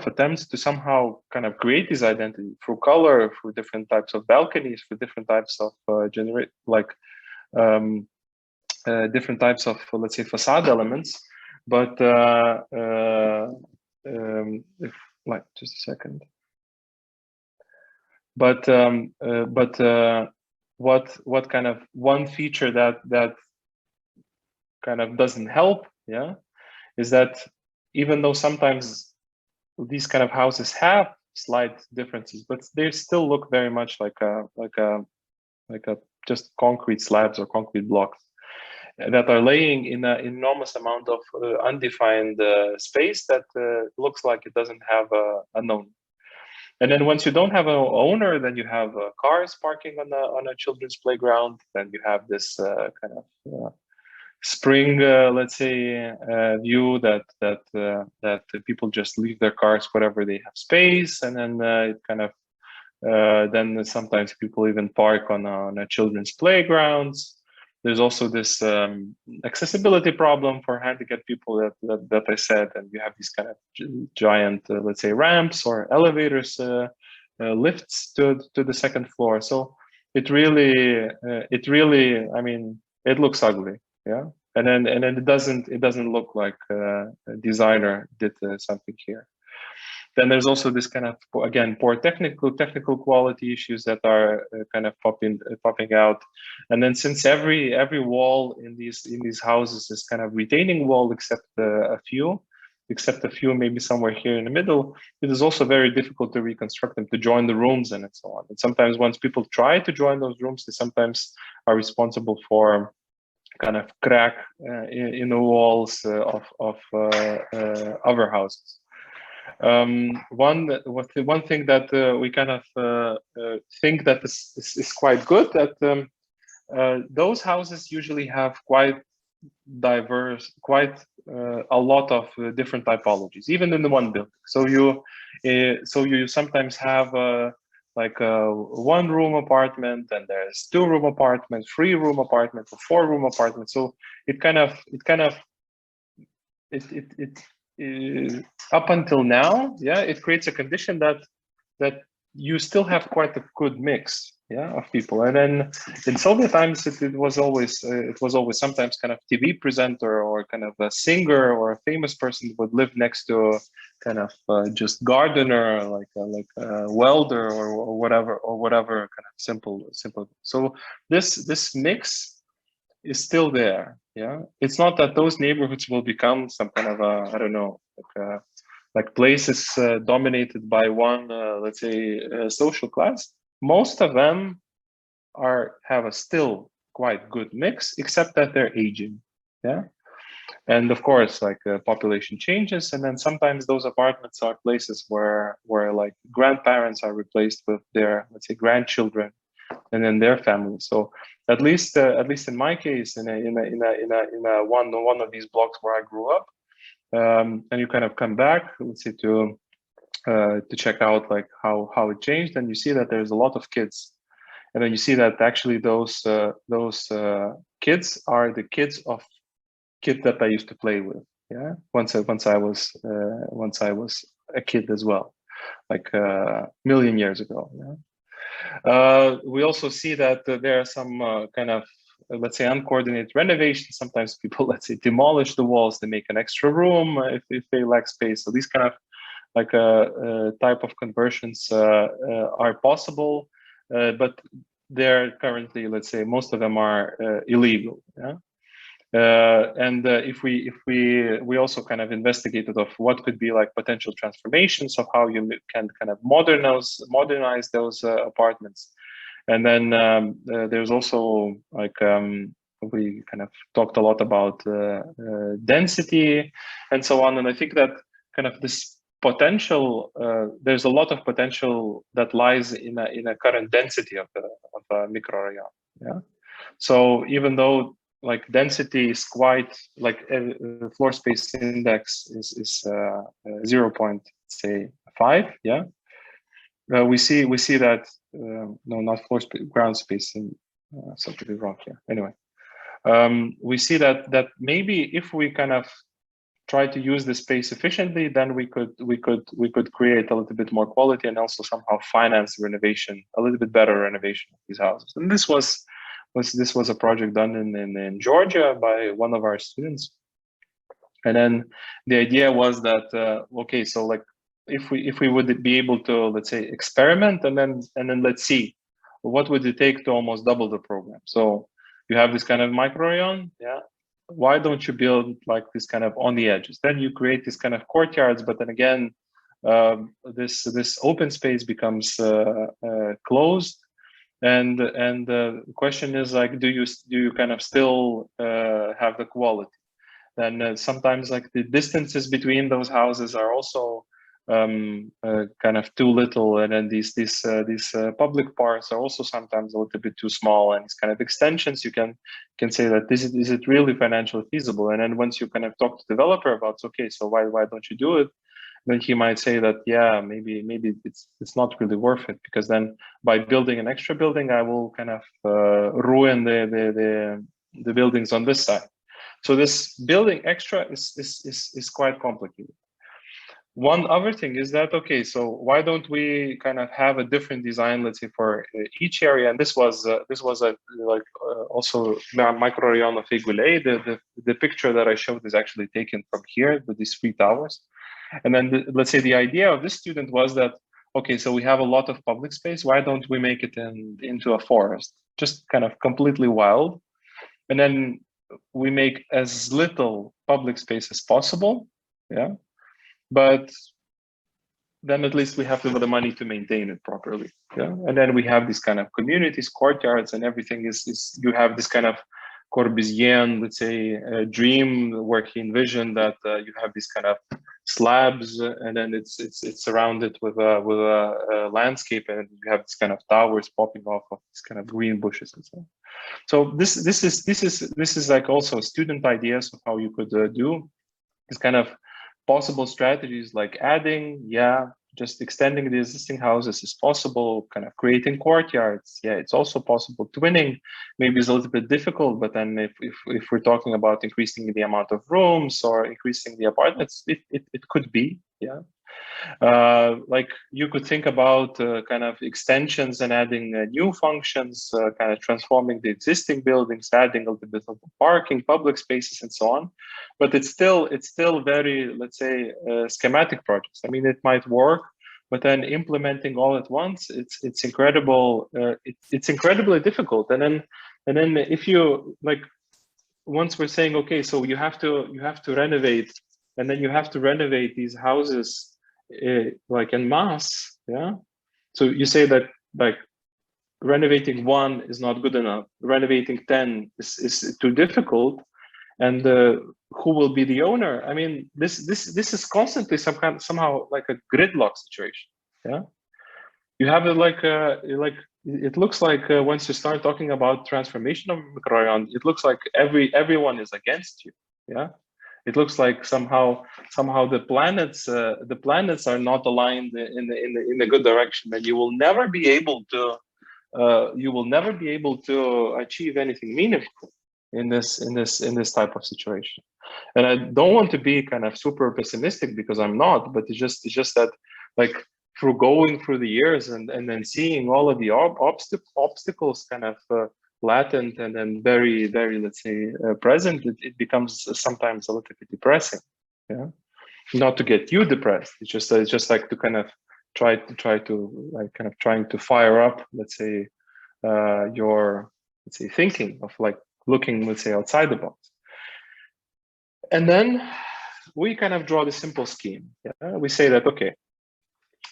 attempts to somehow kind of create this identity through color, through different types of balconies, through different types of different types of, let's say, facade elements. But like, just a second. But what kind of one feature that kind of doesn't help, yeah, is that even though sometimes these kind of houses have slight differences, but they still look very much like a just concrete slabs or concrete blocks that are laying in an enormous amount of undefined space that looks like it doesn't have a known. And then once you don't have an owner, then you have cars parking on a children's playground. Then you have this kind of spring, let's say, view that people just leave their cars wherever they have space, and then it kind of then sometimes people even park on a children's playgrounds. There's also this accessibility problem for handicapped people that I said, and you have these kind of giant, let's say, ramps or elevators, lifts to the second floor. So it really, I mean, it looks ugly, yeah. And then it doesn't look like a designer did something here. Then there's also this kind of, again, poor technical quality issues that are kind of popping out. And then since every wall in these houses is kind of retaining wall except a few maybe somewhere here in the middle, it is also very difficult to reconstruct them, to join the rooms and so on. And sometimes once people try to join those rooms, they sometimes are responsible for kind of crack in the walls of other houses. One thing that we kind of think that is quite good, that those houses usually have quite diverse, quite a lot of different typologies, even in the one building. So you sometimes have like a one-room apartment, and there's two-room apartment, three-room apartment, or four-room apartment. So it up until now, yeah, it creates a condition that you still have quite a good mix, yeah, of people. And then in Soviet times, it was always sometimes kind of TV presenter or kind of a singer or a famous person would live next to kind of just gardener, like a welder or whatever kind of simple. So this mix is still there. Yeah, it's not that those neighborhoods will become some kind of I don't know, like places dominated by one, let's say, social class. Most of them have a still quite good mix, except that they're aging. Yeah, and of course, like population changes, and then sometimes those apartments are places where like grandparents are replaced with their, let's say, grandchildren, and then their families. So at least in my case, in one of these blocks where I grew up, and you kind of come back, let's say, to check out like how it changed, and you see that there's a lot of kids, and then you see that actually those kids are the kids of kids that I used to play with. Yeah, once I was a kid as well, like a million years ago. Yeah. We also see that there are some kind of, let's say, uncoordinated renovations. Sometimes people, let's say, demolish the walls, they make an extra room if they lack space. So these kind of like type of conversions are possible, but they're currently, let's say, most of them are illegal. Yeah. And if we also kind of investigated of what could be like potential transformations of how you can kind of modernize those apartments. And then there's also like we kind of talked a lot about density and so on. And I think that kind of this potential, there's a lot of potential that lies in a current density of a microrayon. Yeah. So even though like density is quite like floor space index is 0.5, yeah. We see that no, not floor space, ground space, and something is wrong here. Anyway, we see that maybe if we kind of try to use the space efficiently, then we could create a little bit more quality and also somehow finance renovation, a little bit better renovation of these houses. And this was a project done in Georgia by one of our students. And then the idea was that okay, so like if we would be able to, let's say, experiment and then let's see what would it take to almost double the program. So you have this kind of microrayon, yeah. Why don't you build like this kind of on the edges? Then you create this kind of courtyards, but then again, this open space becomes closed. And the question is like, do you kind of still have the quality? Then sometimes like the distances between those houses are also kind of too little, and then these public parks are also sometimes a little bit too small, and these kind of extensions you can say that is it really financially feasible? And then once you kind of talk to the developer about, okay, so why don't you do it? Then he might say that, yeah, maybe it's not really worth it, because then by building an extra building, I will kind of ruin the buildings on this side. So this building extra is quite complicated. One other thing is that, okay, so why don't we kind of have a different design, let's say, for each area? And this was also Microrayon of Iguilei. The picture that I showed is actually taken from here with these 3 towers. And then let's say the idea of this student was that, okay, so we have a lot of public space. Why don't we make it into a forest, just kind of completely wild? And then we make as little public space as possible, yeah. But then at least we have the money to maintain it properly, yeah. And then we have these kind of communities, courtyards, and everything is you have this kind of Corbusier, let's say, dream where he envisioned that you have these kind of slabs, and then it's surrounded with a landscape, and you have this kind of towers popping off of these kind of green bushes and so on. So this is like also student ideas of how you could do this kind of possible strategies, like adding, yeah, just extending the existing houses is possible, kind of creating courtyards, yeah, it's also possible. Twinning maybe is a little bit difficult, but then if we're talking about increasing the amount of rooms or increasing the apartments, it could be, yeah. Like you could think about kind of extensions and adding new functions, kind of transforming the existing buildings, adding a little bit of parking, public spaces, and so on. But it's still very, let's say, schematic projects. I mean, it might work, but then implementing all at once, it's incredible. It's incredibly difficult. And then if you like, once we're saying, okay, so you have to renovate, and then you have to renovate these houses like en masse, yeah. So you say that like renovating 1 is not good enough, renovating 10 is too difficult, and who will be the owner? I mean, this is constantly somehow like a gridlock situation, yeah. You have it like it looks like once you start talking about transformation of Microrayon, it looks like everyone is against you, yeah. It looks like somehow the planets are not aligned in the good direction, and you will never be able to achieve anything meaningful in this type of situation. And I don't want to be kind of super pessimistic, because I'm not, but it's just that, like, through going through the years and then seeing all of the obstacles kind of latent and then very, very, let's say, present, it becomes sometimes a little bit depressing, yeah. Not to get you depressed, it's just like to kind of try to like kind of trying to fire up, let's say, your, let's say, thinking of like looking, let's say, outside the box. And then we kind of draw the simple scheme, yeah. We say that, okay,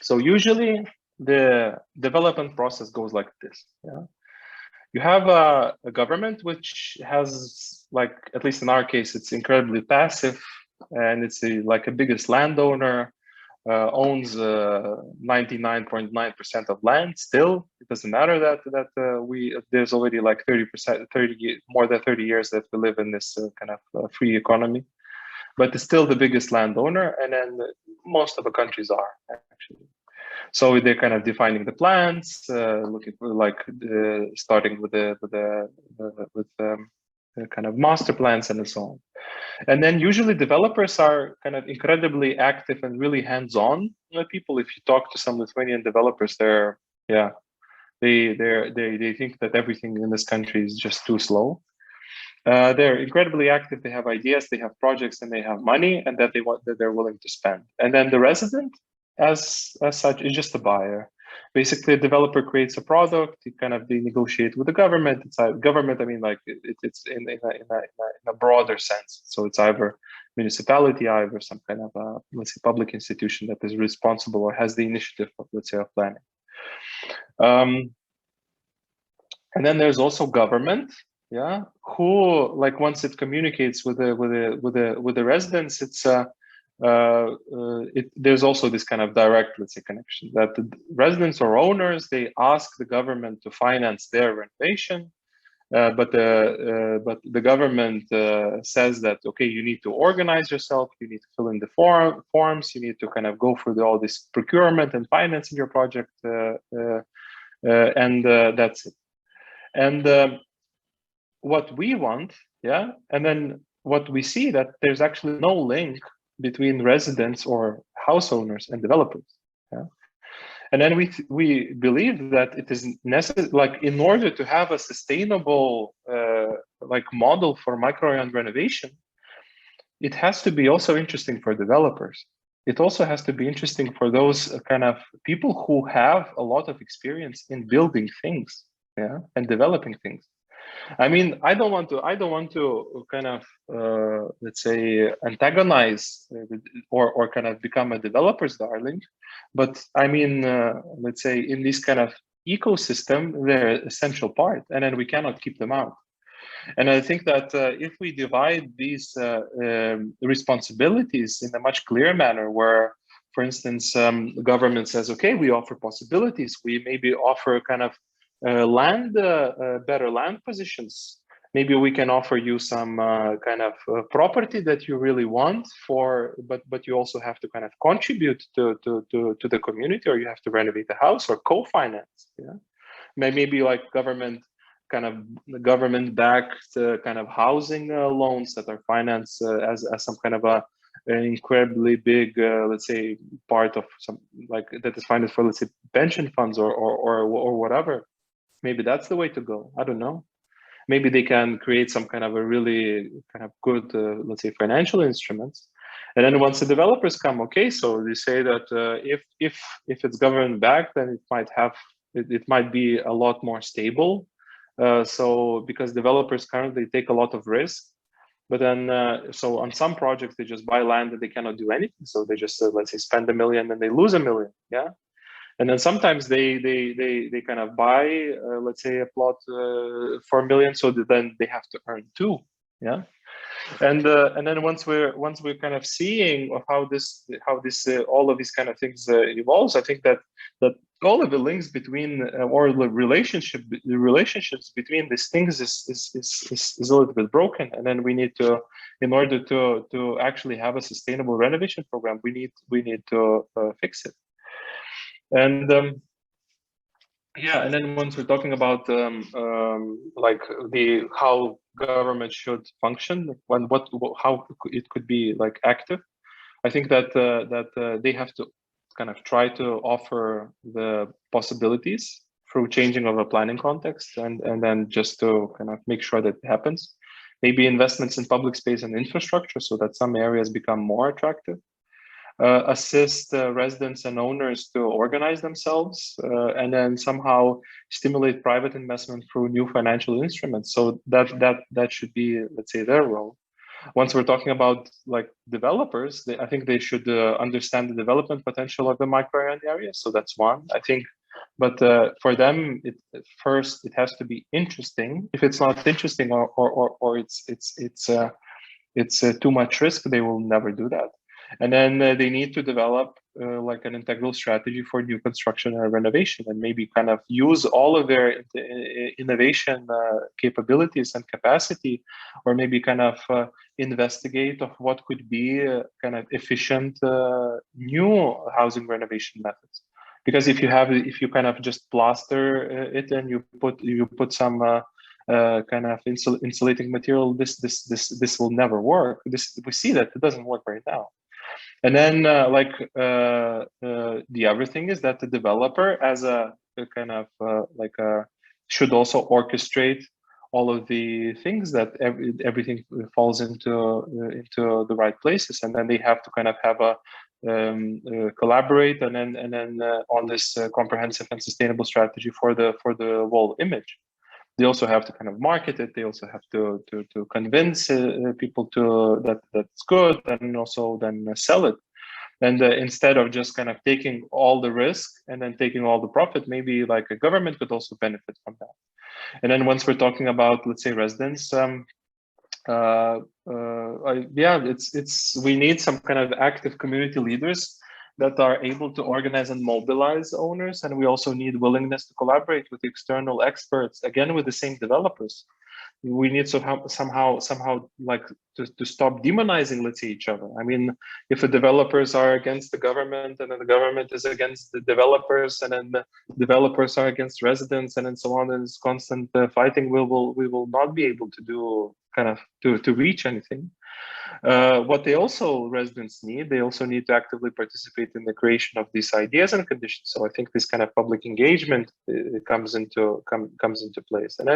so usually the development process goes like this, yeah. You have a government which has, like, at least in our case, it's incredibly passive, and it's like a biggest landowner, owns 99.9% of land. Still, it doesn't matter that there's already like 30%, more than 30 years that we live in this kind of free economy, but it's still the biggest landowner, and then most of the countries are actually. So they're kind of defining the plans, looking for like starting with the kind of master plans and so on. And then usually developers are kind of incredibly active and really hands-on people. If you talk to some Lithuanian developers, they think that everything in this country is just too slow. They're incredibly active. They have ideas, they have projects, and they have money, and that they're willing to spend. And then the resident, as such is just a buyer. Basically, a developer creates a product. You kind of negotiate with the government. It's government. I mean, like it's in a broader sense. So it's either municipality, either some kind of let's say public institution that is responsible or has the initiative of, let's say, of planning. And then there's also government, yeah, who, like, once it communicates with the residents, it's there's also this kind of direct, let's say, connection that the residents or owners, they ask the government to finance their renovation, but the government says that, okay, you need to organize yourself, you need to fill in the forms, you need to kind of go through all this procurement and financing your project, and that's it. And what we want, yeah, and then what we see that there's actually no link between residents or house owners and developers, yeah. And then we believe that it is necessary, like, in order to have a sustainable like model for microrayon renovation, it has to be also interesting for developers. It also has to be interesting for those kind of people who have a lot of experience in building things, yeah, and developing things. I mean, I don't want to kind of let's say antagonize or kind of become a developer's darling, but I mean, let's say in this kind of ecosystem, they're an essential part, and then we cannot keep them out. And I think that if we divide these responsibilities in a much clearer manner, where, for instance, the government says, okay, we offer possibilities, we maybe offer kind of better land positions. Maybe we can offer you some kind of property that you really want but you also have to kind of contribute to the community, or you have to renovate the house or co-finance. Yeah, maybe like government-backed kind of housing loans that are financed as some kind of an incredibly big, let's say, part of some, like, that is financed for, let's say, pension funds or whatever. Maybe that's the way to go. I don't know. Maybe they can create some kind of a really kind of good, let's say, financial instruments. And then once the developers come, okay, so they say that if it's government backed, then it might be a lot more stable. So because developers currently take a lot of risk, but then so on some projects they just buy land and they cannot do anything. So they just let's say spend $1 million and they lose $1 million. Yeah. And then sometimes they kind of buy, let's say, a plot for $1 million, so then they have to earn $2 million, yeah. And then once we're kind of seeing of how this all of these kind of things evolves, I think that all of the links between or the relationships between these things is a little bit broken. And then we need to, in order to actually have a sustainable renovation program, we need to fix it. And yeah, and then once we're talking about like how government should function, how it could be like active, I think that they have to kind of try to offer the possibilities through changing of a planning context, and then just to kind of make sure that it happens. Maybe investments in public space and infrastructure so that some areas become more attractive. Assist residents and owners to organize themselves, and then somehow stimulate private investment through new financial instruments. So that should be, let's say, their role. Once we're talking about like developers, I think they should understand the development potential of the microrayon area. So that's one, I think. But for them, first it has to be interesting. If it's not interesting or it's too much risk, they will never do that. And then they need to develop like an integral strategy for new construction and renovation, and maybe kind of use all of their innovation capabilities and capacity, or maybe kind of investigate of what could be kind of efficient new housing renovation methods. Because if you kind of just plaster it and you put some kind of insulating material, this will never work. We see that it doesn't work right now. And then the other thing is that the developer, as a kind of should also orchestrate all of the things that everything falls into the right places. And then they have to kind of have a collaborate and then on this comprehensive and sustainable strategy for the whole image. They also have to kind of market it. They also have to convince people to that's good, and also then sell it. And instead of just kind of taking all the risk and then taking all the profit, maybe like a government could also benefit from that. And then once we're talking about, let's say, residents, we need some kind of active community leaders that are able to organize and mobilize owners, and we also need willingness to collaborate with external experts, again with the same developers. We need to somehow like to stop demonizing, let's say, each other. I mean, if the developers are against the government, and then the government is against the developers, and then the developers are against residents, and then so on, and it's constant fighting, we will not be able to do kind of to reach anything. What residents need, they also need to actively participate in the creation of these ideas and conditions. So I think this kind of public engagement comes into place. And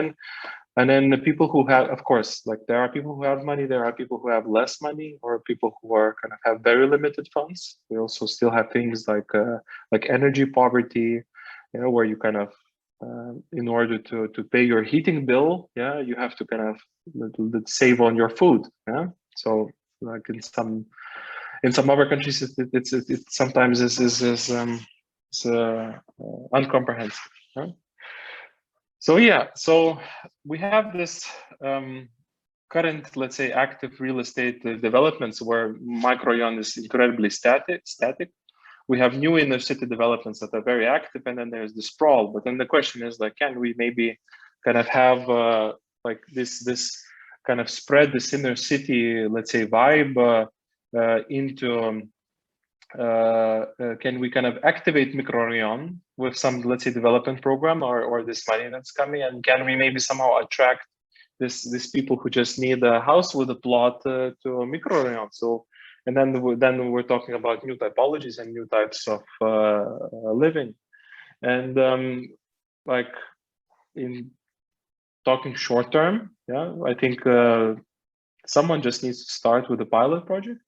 then the people who have, of course, like there are people who have money, there are people who have less money, or people who are kind of have very limited funds. We also still have things like energy poverty, you know, where you kind of in order to pay your heating bill, yeah, you have to kind of save on your food, yeah. So like in some other countries, it sometimes is uncomprehensive. Yeah? So yeah, so we have this current, let's say, active real estate developments where Microrayon is incredibly static. We have new inner city developments that are very active, and then there's the sprawl. But then the question is, like, can we maybe kind of have like this kind of spread this inner city, let's say, vibe into can we kind of activate Microrayon with some, let's say, development program or this money that's coming, and can we maybe somehow attract these people who just need a house with a plot to a Microrayon? So, and then we're talking about new typologies and new types of living, and like in talking short term, yeah, I think someone just needs to start with a pilot project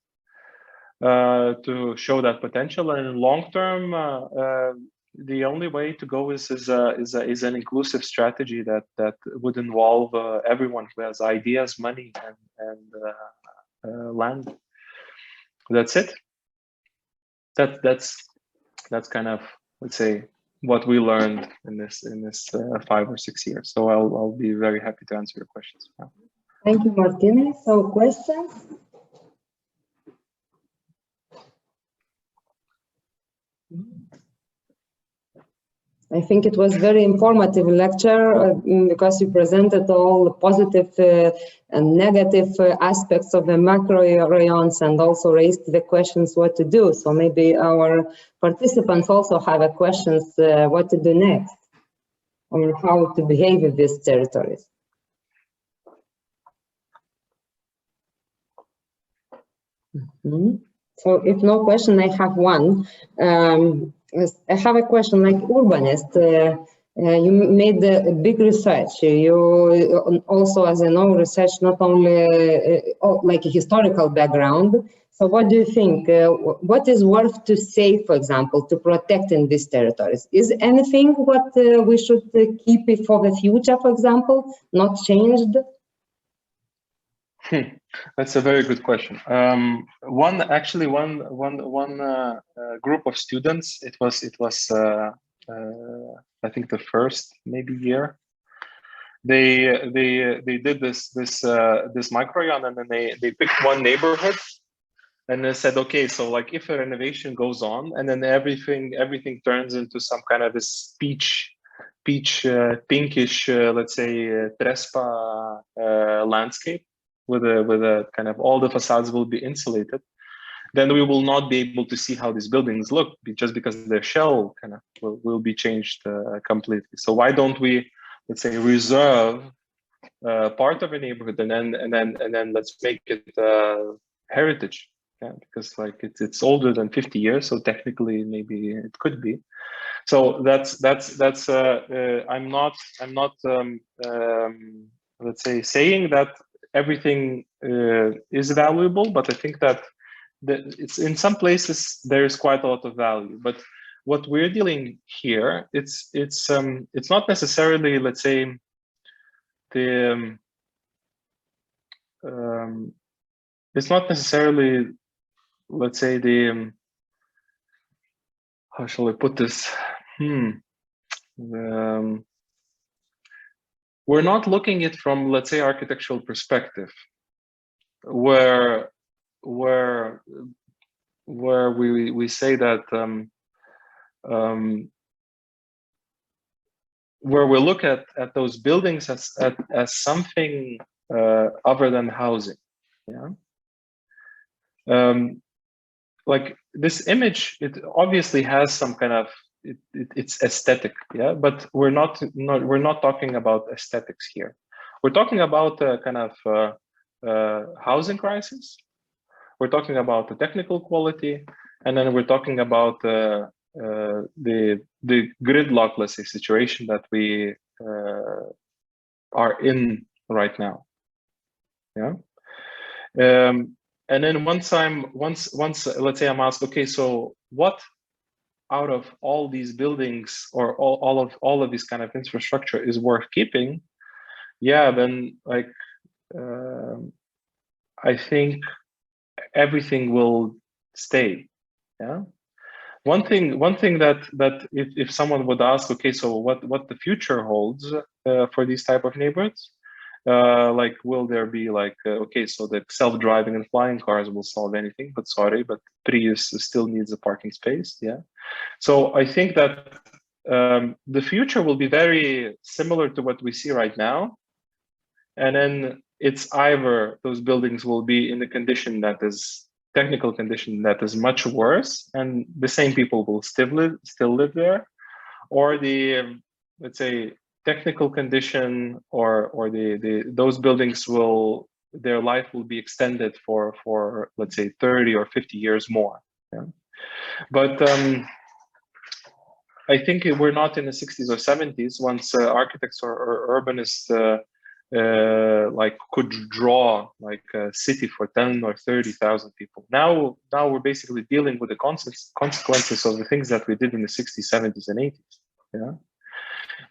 to show that potential, and in long term, the only way to go is an inclusive strategy that would involve everyone who has ideas, money, and land. That's it. That's kind of, let's say, what we learned in this 5 or 6 years. So I'll be very happy to answer your questions. Thank you, Martynas. So questions? I think it was very informative lecture because you presented all the positive and negative aspects of the Microrayons and also raised the questions what to do. So maybe our participants also have a questions what to do next or how to behave in these territories. So if no question, I have one. I have a question like urbanist. You made a big research. You also, as you know, research not only like a historical background. So what do you think? What is worth to say, for example, to protect in these territories? Is anything what we should keep it for the future, for example, not changed? That's a very good question. One group of students. It was I think the first maybe year. They did this Microrayon, and then they picked one neighborhood, and they said, okay, so like if a renovation goes on, and then everything turns into some kind of this peach pinkish, let's say, Trespa landscape. With a kind of all the facades will be insulated, then we will not be able to see how these buildings look just because their shell kind of will be changed completely. So why don't we, let's say, reserve part of a neighborhood and then let's make it heritage, yeah, because like it's older than 50 years, so technically maybe it could be. So that's I'm not let's say saying that everything is valuable, but I think that it's in some places there's quite a lot of value, but what we're dealing here, it's not necessarily, let's say, the it's not necessarily, let's say, the how shall I put this? We're not looking at it from, let's say, architectural perspective, where we say that where we look at those buildings as something other than housing. Yeah. Like this image, it obviously has some kind of it's aesthetic, yeah. But we're not talking about aesthetics here. We're talking about a kind of housing crisis. We're talking about the technical quality, and then we're talking about the gridlock, let's say, situation that we are in right now. Yeah. And then once let's say I'm asked, okay, so what out of all these buildings or all of this kind of infrastructure is worth keeping? Yeah, then like I think everything will stay. Yeah. One thing that if someone would ask, okay, so what the future holds for these type of neighborhoods, like, will there be like, okay, so the self-driving and flying cars will solve anything? But sorry, but Prius still needs a parking space. Yeah. So I think that the future will be very similar to what we see right now. And then it's either those buildings will be in a condition that is technical condition that is much worse, and the same people will still live there, or the let's say technical condition or those buildings will, their life will be extended for let's say 30 or 50 years more. Yeah. But I think we're not in the 60s or 70s once architects or urbanists like could draw like a city for 10 or 30,000 people. Now we're basically dealing with the consequences of the things that we did in the 60s, 70s, and 80s. Yeah.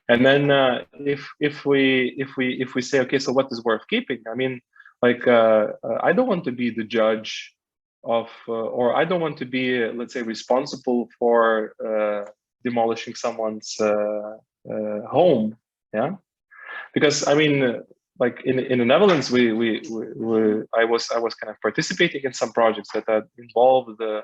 And then if we say, okay, so what is worth keeping? I mean, like I don't want to be the judge of, or I don't want to be, let's say, responsible for demolishing someone's home. Yeah. Because I mean, like in the Netherlands, I was kind of participating in some projects that involved the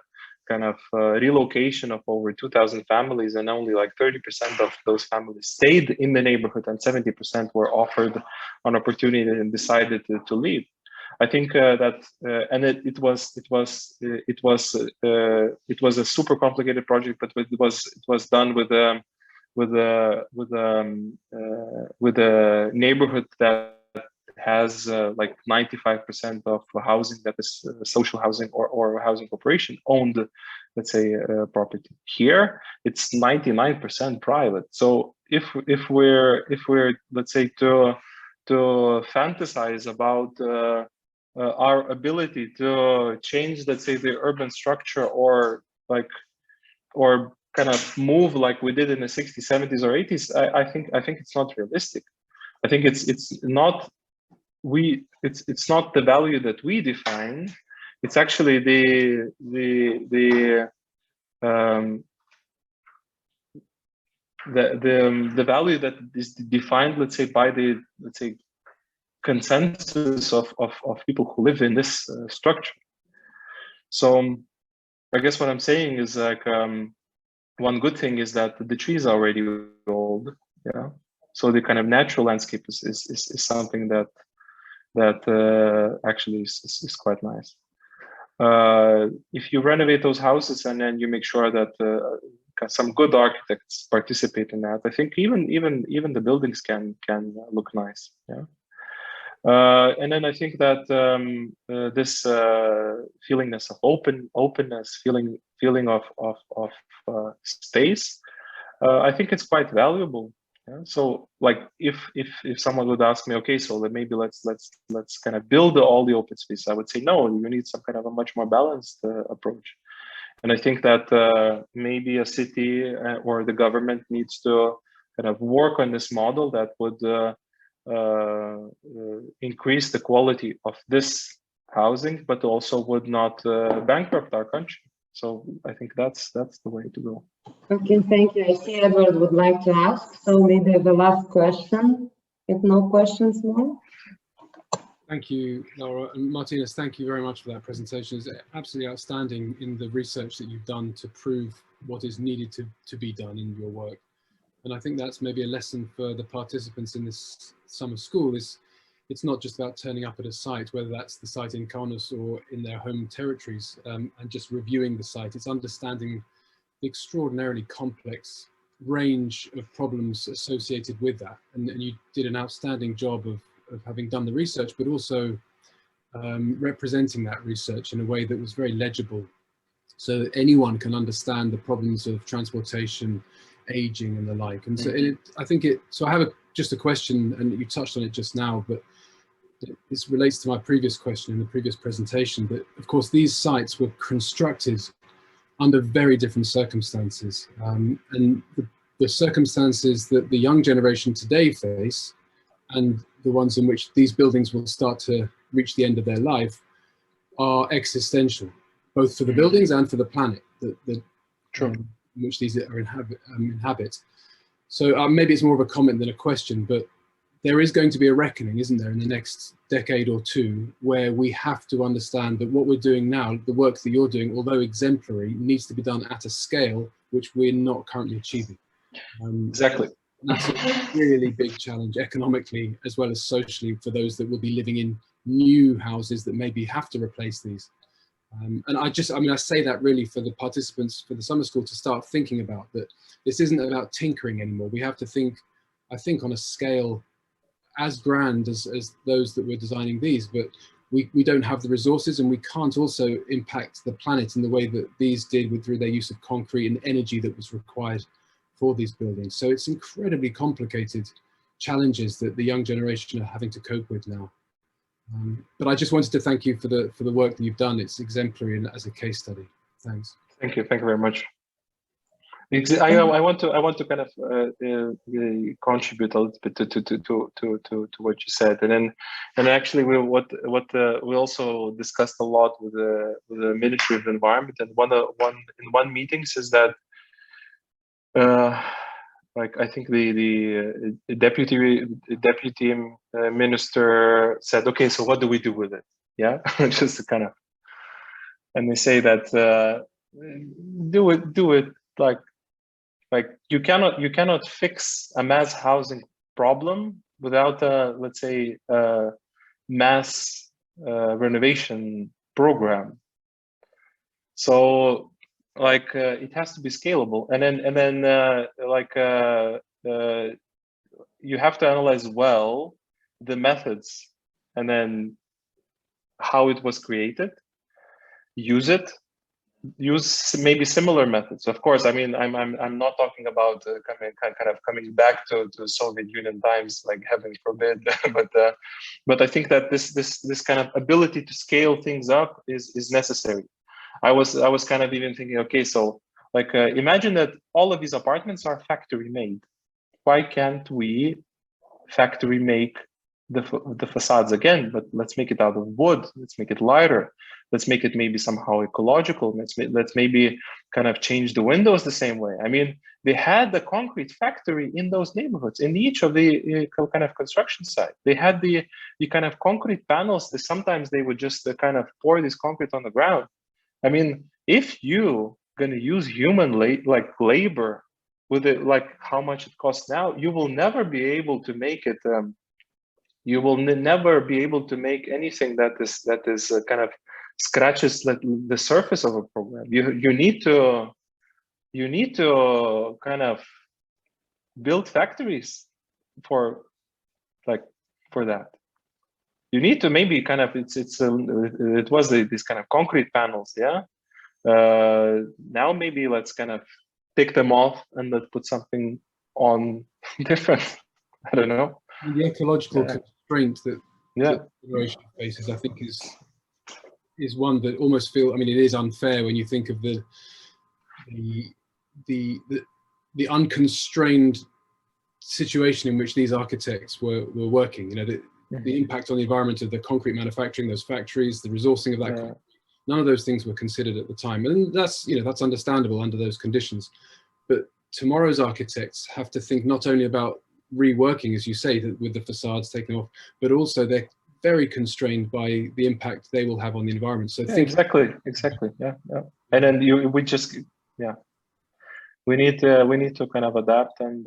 kind of relocation of over 2,000 families, and only like 30% of those families stayed in the neighborhood, and 70% were offered an opportunity and decided to leave. I think that, and it was a super complicated project, but it was done with a neighborhood that has like 95% of housing that is social housing or housing corporation owned, let's say, property. Here it's 99% private. So if we're let's say to fantasize about our ability to change, let's say, the urban structure, or kind of move like we did in the 60s, 70s, or 80s, I think it's not realistic. I think it's not the value that we define. It's actually the value that is defined, let's say, by the, let's say, consensus of people who live in this structure. So I guess what I'm saying is like, one good thing is that the trees are already old. Yeah. So the kind of natural landscape is something that actually is quite nice. If you renovate those houses and then you make sure that some good architects participate in that, I think even the buildings can look nice. Yeah. And then I think that this feelingness of openness, feeling of space, I think it's quite valuable. Yeah? So like if someone would ask me, okay, so maybe let's kind of build all the open space, I would say no, you need some kind of a much more balanced approach. And I think that maybe a city or the government needs to kind of work on this model that would increase the quality of this housing, but also would not bankrupt our country. So I think that's the way to go. Okay, thank you. I see Edward would like to ask, so maybe the last question, if no questions more. Thank you, Laura. And Martynas, thank you very much for that presentation. It's absolutely outstanding in the research that you've done to prove what is needed to be done in your work. And I think that's maybe a lesson for the participants in this summer school. It's not just about turning up at a site, whether that's the site in Kaunas or in their home territories, and just reviewing the site. It's understanding the extraordinarily complex range of problems associated with that. And you did an outstanding job of having done the research, but also representing that research in a way that was very legible, so that anyone can understand the problems of transportation, aging, and the like. And so I think so I have just a question, and you touched on it just now, but this relates to my previous question in the previous presentation, that of course these sites were constructed under very different circumstances. And the circumstances that the young generation today face, and the ones in which these buildings will start to reach the end of their life, are existential, both for the buildings and for the planet in which these are inhabit. So maybe it's more of a comment than a question, but there is going to be a reckoning, isn't there, in the next decade or two, where we have to understand that what we're doing now, the work that you're doing, although exemplary, needs to be done at a scale which we're not currently achieving. Exactly. That's a really big challenge economically as well as socially for those that will be living in new houses that maybe have to replace these. And I say that really for the participants for the summer school to start thinking about that. This isn't about tinkering anymore. We have to think, I think, on a scale as grand as those that we're designing these, but we don't have the resources, and we can't also impact the planet in the way that these did through their use of concrete and energy that was required for these buildings. So it's incredibly complicated challenges that the young generation are having to cope with now. But I just wanted to thank you for the work that you've done. It's exemplary and as a case study. Thanks. Thank you very much. I want to kind of contribute a little bit to what you said, and actually we also discussed a lot with the Ministry of Environment, and one meeting says that like I think the deputy minister said, okay, so what do we do with it? Yeah, just to kind of, and they say that do it like you cannot fix a mass housing problem without let's say mass renovation program. So like it has to be scalable, and then you have to analyze well the methods, and then how it was created, use maybe similar methods. Of course, I mean, I'm not talking about coming back to Soviet Union times, like heaven forbid, but I think that this kind of ability to scale things up is necessary. I was kind of even thinking, okay, so like imagine that all of these apartments are factory made. Why can't we factory make the facades again? But let's make it out of wood. Let's make it lighter. Let's make it maybe somehow ecological. Let's maybe kind of change the windows the same way. I mean, they had the concrete factory in those neighborhoods, in each of the kind of construction site. They had the kind of concrete panels. Sometimes they would just kind of pour this concrete on the ground. I mean, if you gonna use human labor with it, like how much it costs now, you will never be able to make it. You will never be able to make anything that is kind of scratches the surface of a program. You need to kind of build factories for that. You need to maybe kind of it was these kind of concrete panels, yeah. Now maybe let's kind of take them off and let's put something on different. I don't know. The ecological constraint that the generation faces, I think, is one that almost I mean, it is unfair when you think of the unconstrained situation in which these architects were working. You know, the impact on the environment of the concrete manufacturing, those factories, the resourcing of that concrete, none of those things were considered at the time, and that's, you know, that's understandable under those conditions. But tomorrow's architects have to think not only about reworking, as you say, with the facades taken off, but also they're very constrained by the impact they will have on the environment. So exactly. Yeah. And then we need to kind of adapt and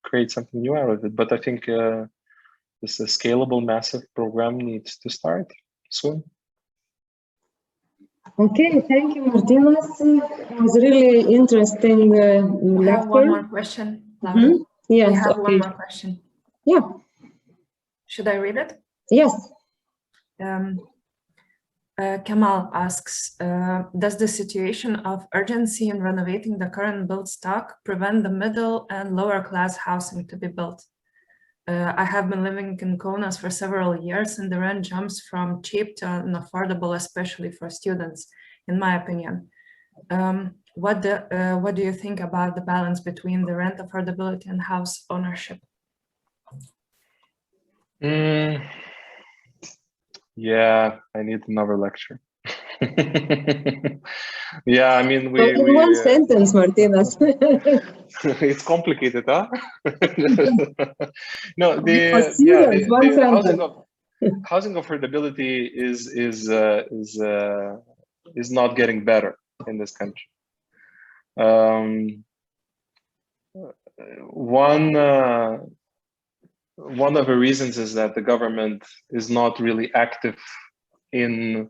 create something new out of it. But I think this scalable, massive program needs to start soon. Okay, thank you, Martynas. It was really interesting We have one more question. Yes, we have one more question. Yeah. Should I read it? Yes. Kemal asks, does the situation of urgency in renovating the current built stock prevent the middle and lower class housing to be built? I have been living in Kaunas for several years, and the rent jumps from cheap to unaffordable, especially for students, in my opinion. What do you think about the balance between the rent affordability and house ownership? Yeah, I need another lecture. Yeah, I mean, in one sentence, Martynas. It's complicated, huh? No, housing affordability is not getting better in this country. One of the reasons is that the government is not really active in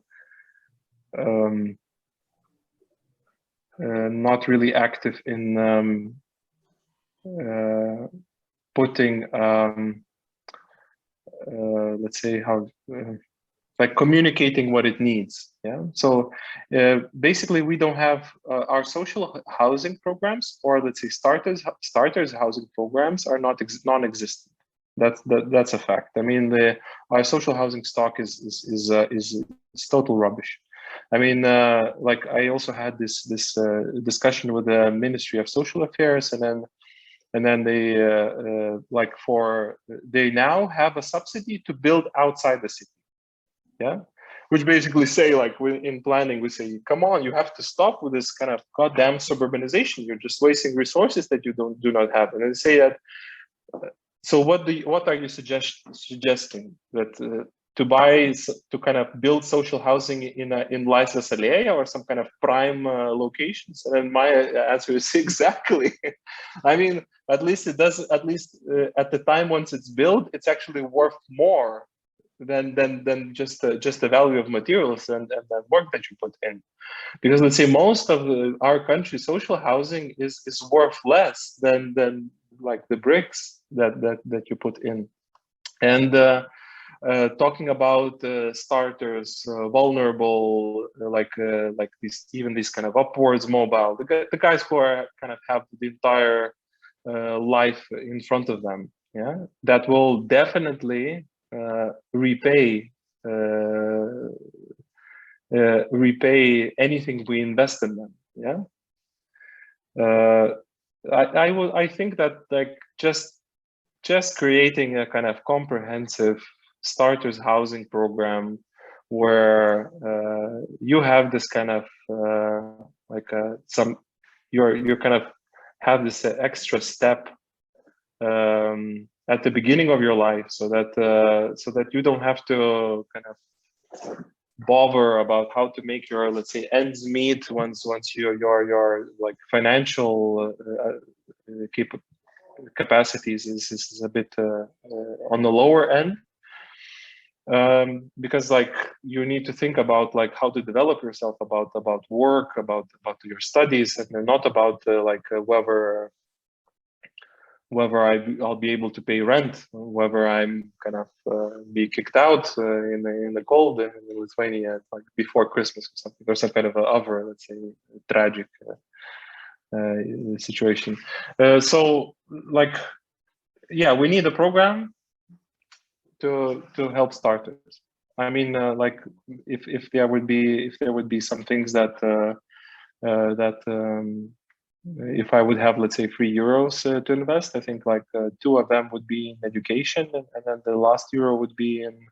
putting let's say like communicating what it needs. Yeah. So basically, we don't have our social housing programs, or let's say starters housing programs, are non-existent. That's a fact. I mean, our social housing stock is total rubbish. I mean, like I also had this discussion with the Ministry of Social Affairs, and then they they now have a subsidy to build outside the city. Yeah, which basically say, like, in planning, we say, come on, you have to stop with this kind of goddamn suburbanization. You're just wasting resources that you do not have. And they say that. So what are you suggesting? That to kind of build social housing in Laisvės alėja or some kind of prime locations? And then my answer is exactly. I mean, at least it does. At least at the time once it's built, it's actually worth more than just the value of materials and the work that you put in. Because let's say most of our country's social housing is worth less than like the bricks that you put in. And talking about starters, vulnerable, like these kind of upwards mobile, the guys who are kind of have the entire life in front of them. Yeah, that will definitely repay anything we invest in them. Yeah. I think that, like, just creating a kind of comprehensive starters housing program where you have this kind of you're kind of have this extra step at the beginning of your life, so that you don't have to kind of bother about how to make your, let's say, ends meet once your like financial capacities is a bit on the lower end, because like you need to think about like how to develop yourself, about work, about your studies, and not about whether I'll be able to pay rent, whether I'm kind of be kicked out in the cold in Lithuania, like before Christmas or something, or some kind of other, let's say, tragic situation. So like, yeah, we need a program to help starters. I mean, like if there would be some things that if I would have, let's say, €3 to invest, I think like 2 of them would be in education, and then the last euro would be in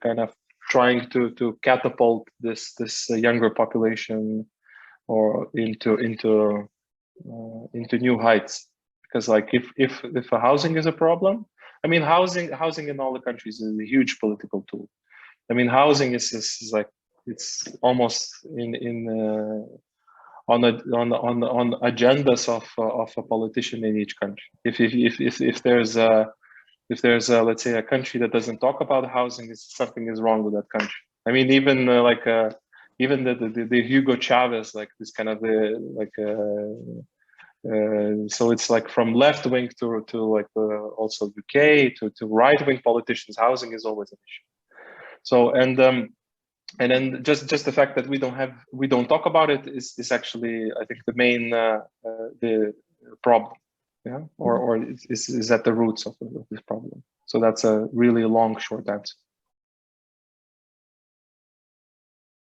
kind of trying to catapult this younger population or into new heights. Because like if a housing is a problem, I mean, housing in all the countries is a huge political tool. I mean, housing is like, it's almost on agendas of a politician in each country. If there's let's say a country that doesn't talk about housing, something is wrong with that country. I mean, even even the Hugo Chavez, like this kind of so it's like from left wing to like also UK to right wing politicians, housing is always an issue. So and then just the fact that we don't talk about it is actually, I think, the main the problem, yeah, or is at the roots of this problem. So that's a really long short answer.